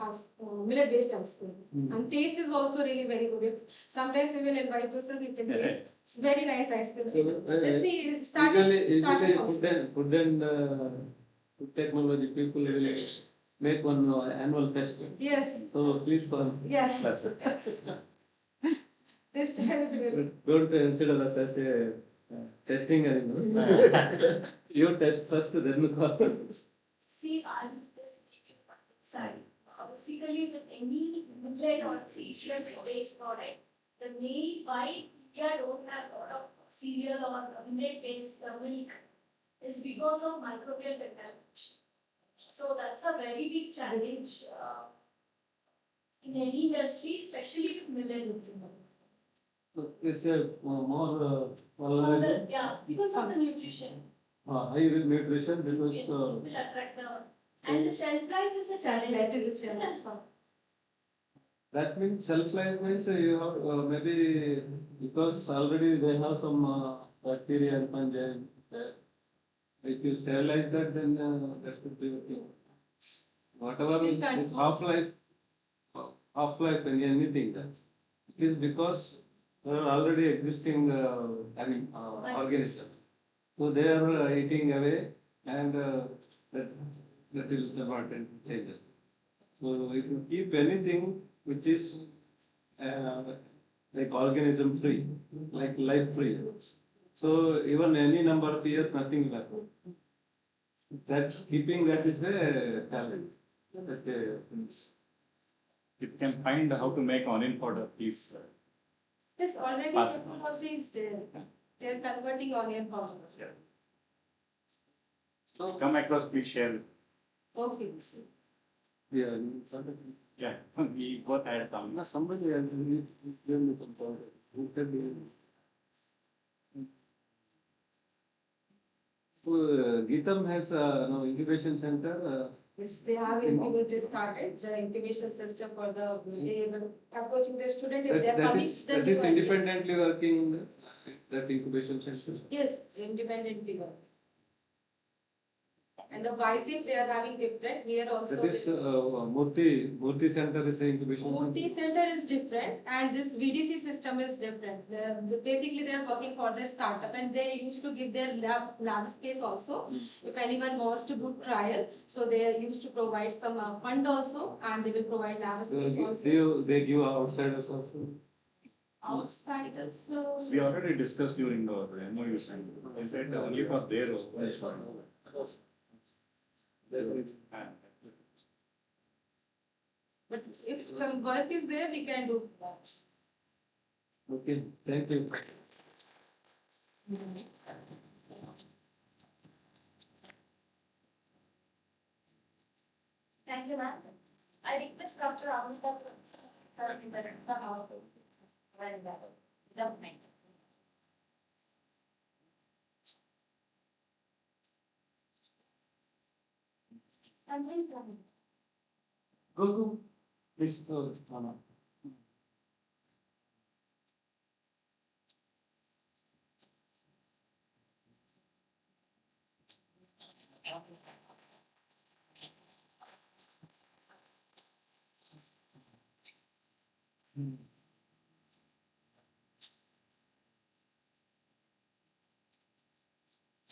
millet-based ice cream. And taste is also really very good. If sometimes we will invite yourself, you can taste. It's very nice ice cream. So, Let's see, Usually starting also. food and food technology people will make one annual fest. Yes. So please come. Yes. This time we will. Don't consider us as a testing arena. You test first, then call. See, I will just give you one insight. So basically, with any millet or cereal-based product, the main why India don't have a lot of cereal or millet-based milk is because of microbial contamination. So that's a very big challenge in any industry, especially with millet. So it's a more vulnerable. Yeah, because of the nutrition. High nutrition It because will attract the and the shelf life is a challenge. that means shelf life means you have maybe because already they have some bacteria and fungi. If you sterilize that, then that should be okay. Whatever is half life in anything. is because there are already existing organisms. So they are eating away and that is the important changes. So if you keep anything which is like organism free, like life free, so even any number of years nothing will happen. That keeping that is a challenge. If you can find how to make onion powder, please. This already Pass. technology is there. They are converting onion powder. Come across, please share. Okay. Yeah. Yeah, we both had some. No, somebody else gave me some powder. He said, so Geetam has no incubation center. Yes, they have incubated started the incubation system for the, they were approaching the student if they are coming to the That is university. independently working, that incubation center. Yes, independently work. And the Vizag, they are having different, here also. That is Murthy center is a incubation Murthy center. center is different and this VDC system is different. Basically, they are working for the startup and they used to give their lab space also. If anyone wants to do trial, so they are used to provide some fund also and they will provide lab space also. They give outsiders also. Outsiders, We already discussed during the MOU signing. I said only for their. but if some work is there, we can do that. Okay, thank you. Thank you, ma'am. I request Dr. Amita to serve in the how to run that development. And please, Go. Please, Mama.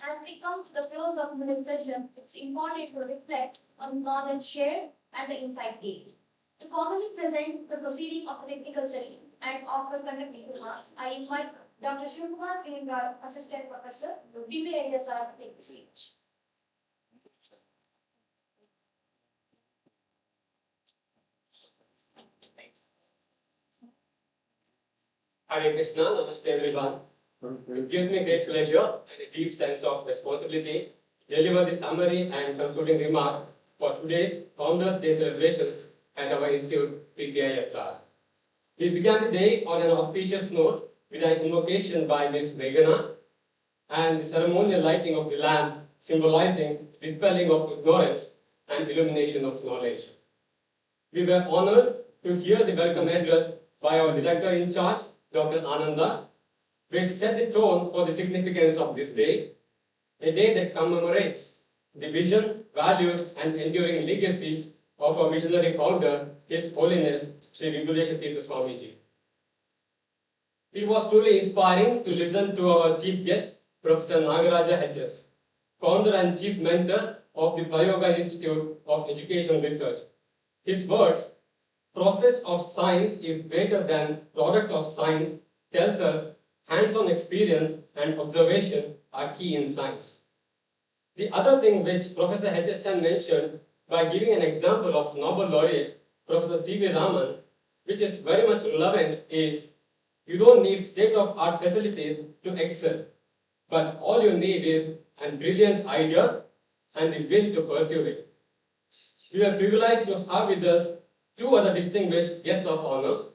as we come to the close of the session, it's important to reflect on the knowledge shared and the insight gained. To formally present the proceeding of the technical study and offer conducting remarks, I invite Dr. Shivkumar Kilingar, Assistant Professor, IISc, to take the stage. Hare Krishna, Namaste everyone. It gives me great pleasure and a deep sense of responsibility to deliver the summary and concluding remark for today's Founders Day celebration at our institute, IISr. We began the day on an auspicious note with an invocation by Ms. Meghana and the ceremonial lighting of the lamp symbolizing dispelling of ignorance and illumination of knowledge. We were honored to hear the welcome address by our director in charge, Dr. Ananda, which set the tone for the significance of this day, a day that commemorates the vision, values, and enduring legacy of our visionary founder, His Holiness Sri Vibhulesha Tirtha Swamiji. It was truly inspiring to listen to our chief guest, Professor Nagaraja H.S., founder and chief mentor of the Prayoga Institute of Education Research. His words, "Process of science is greater than product of science," tells us hands-on experience and observation are key in science. The other thing which Professor H.S.N. mentioned by giving an example of Nobel laureate Professor C.V. Raman, which is very much relevant, is you don't need state-of-art facilities to excel, but all you need is a brilliant idea and the will to pursue it. We are privileged to have with us two other distinguished guests of honor,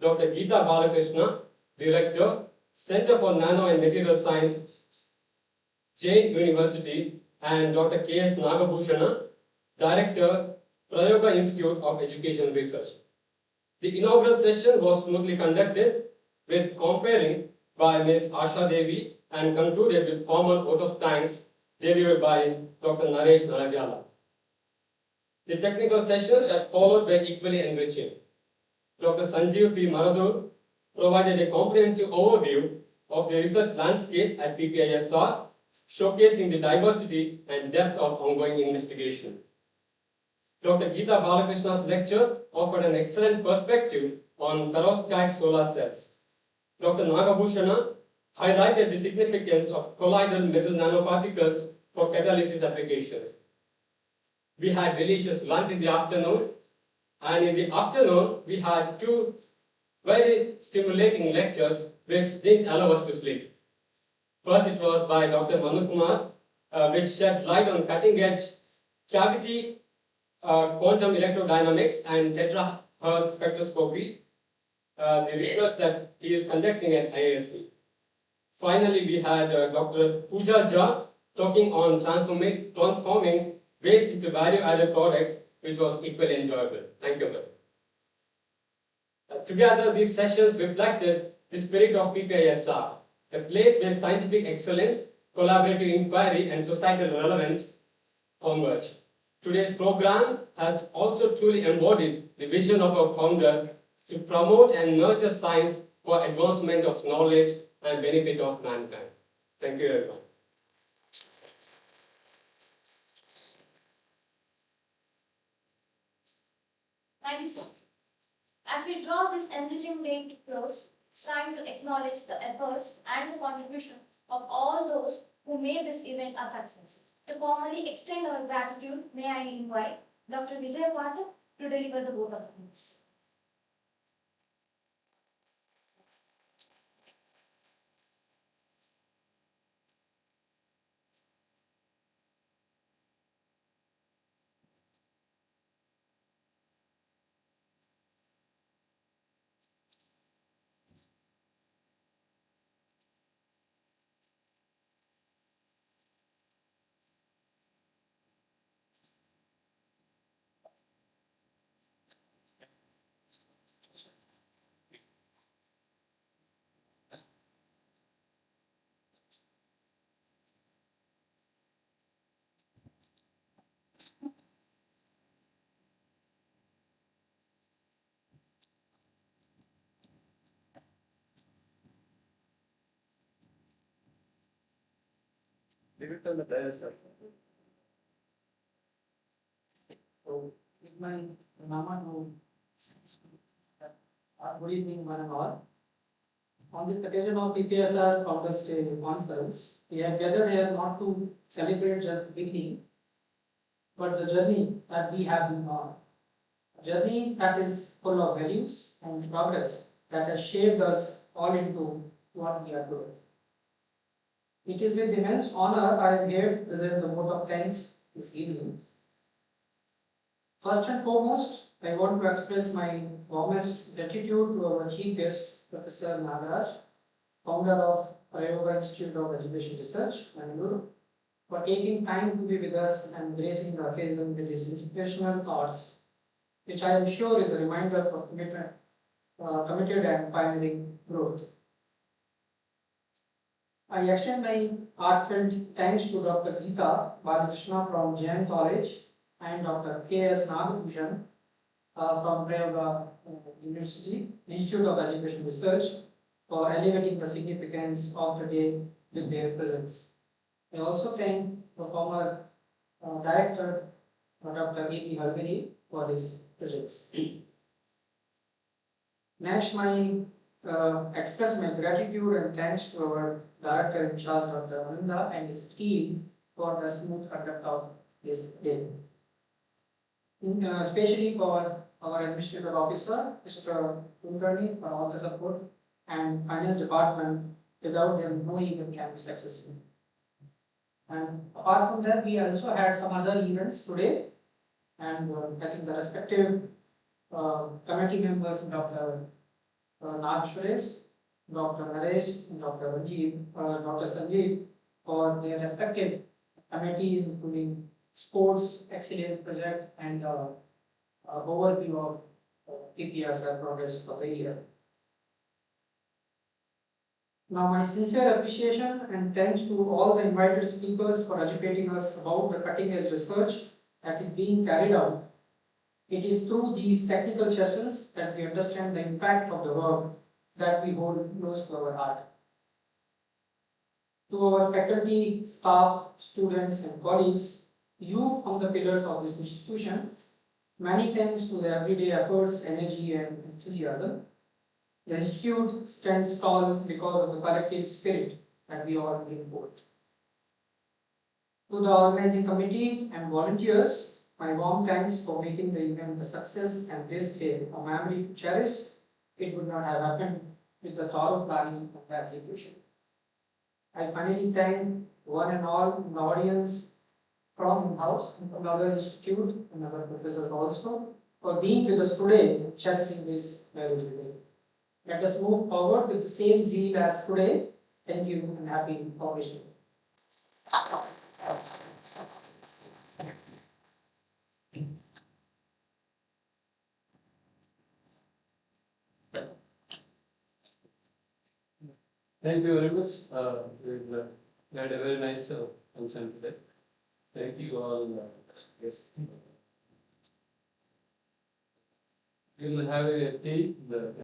Dr. Geeta Balakrishna, Director, Center for Nano and Material Science, Jain University, and Dr. K.S. Nagabhushana, Director, Prayoga Institute of Education Research. The inaugural session was smoothly conducted with comparing by Ms. Asha Devi and concluded with formal vote of thanks delivered by Dr. Naresh Narajala. The technical sessions that followed were equally enriching. Dr. Sanjeev P. Maradur provided a comprehensive overview of the research landscape at PPISR, showcasing the diversity and depth of ongoing investigation. Dr. Geeta Balakrishna's lecture offered an excellent perspective on perovskite solar cells. Dr. Nagabhushana highlighted the significance of colloidal metal nanoparticles for catalysis applications. We had delicious lunch in the afternoon, and in the afternoon we had two very stimulating lectures which didn't allow us to sleep. First, it was by Dr. Manukumara, which shed light on cutting-edge cavity quantum electrodynamics and terahertz spectroscopy, the research that he is conducting at IISc. Finally, we had Dr. Pooja Jha talking on transforming waste into value-added products, which was equally enjoyable. Thank you, ma'am. Together, these sessions reflected the spirit of PPISR, a place where scientific excellence, collaborative inquiry, and societal relevance converge. Today's program has also truly embodied the vision of our founder to promote and nurture science for advancement of knowledge and benefit of mankind. Thank you, everyone. Thank you, sir. As we draw this enriching day to close, it's time to acknowledge the efforts and the contribution of all those who made this event a success. To formally extend our gratitude, may I invite Dr. Vijay Pathak to deliver the vote of thanks. Leave it on the dais, sir. So, with my Mama no, good evening, one and all. On this occasion of PPSR Founders Day Conference, we have gathered here not to celebrate just the beginning, but the journey that we have been on. A journey that is full of values and progress that has shaped us all into what we are doing. It is with immense honor I am here to present the vote of thanks this evening. First and foremost, I want to express my warmest gratitude to our chief guest, Professor Nagaraj, founder of Prayoga Institute of Education Research, Bengaluru, for taking time to be with us and gracing the occasion with his inspirational thoughts, which I am sure is a reminder for committed and pioneering growth. I extend my heartfelt thanks to Dr. Geeta Balakrishna from Jain College and Dr. K.S. Nagabhushan from Prayoga University, Institute of Education Research, for elevating the significance of the day with their presence. I also thank the former director, Dr. A.P. Halgari, for his presence. Next, express my gratitude and thanks to our director in charge, Dr. Ananda, and his team for the smooth conduct of this day. Especially for our administrative officer, Mr. Kulkarni, for all the support, and finance department. Without them, no event can be successful. And apart from that, we also had some other events today, and I think the respective committee members, Dr. Nag Suresh, Dr. Naresh, and Dr. Sanjeev, for their respective committees, including Sports Excellence Project and overview of PPSR progress for the year. Now, my sincere appreciation and thanks to all the invited speakers for educating us about the cutting edge research that is being carried out It is through these technical sessions that we understand the impact of the work that we hold close to our heart. To our faculty, staff, students, and colleagues, you form the pillars of this institution. Many thanks to their everyday efforts, energy, and enthusiasm. The institute stands tall because of the collective spirit that we all bring forth. To the organizing committee and volunteers, my warm thanks for making the event a success and this day a memory to cherish. It would not have happened with the thorough planning and the execution. I finally thank one and all in the audience from in-house and from other institute and other professors also for being with us today and cherishing this valuable day. Let us move forward with the same zeal as today. Thank you and happy publishing. Thank you very much. We had a very nice function today. Thank you all. Yes. We'll have a tea.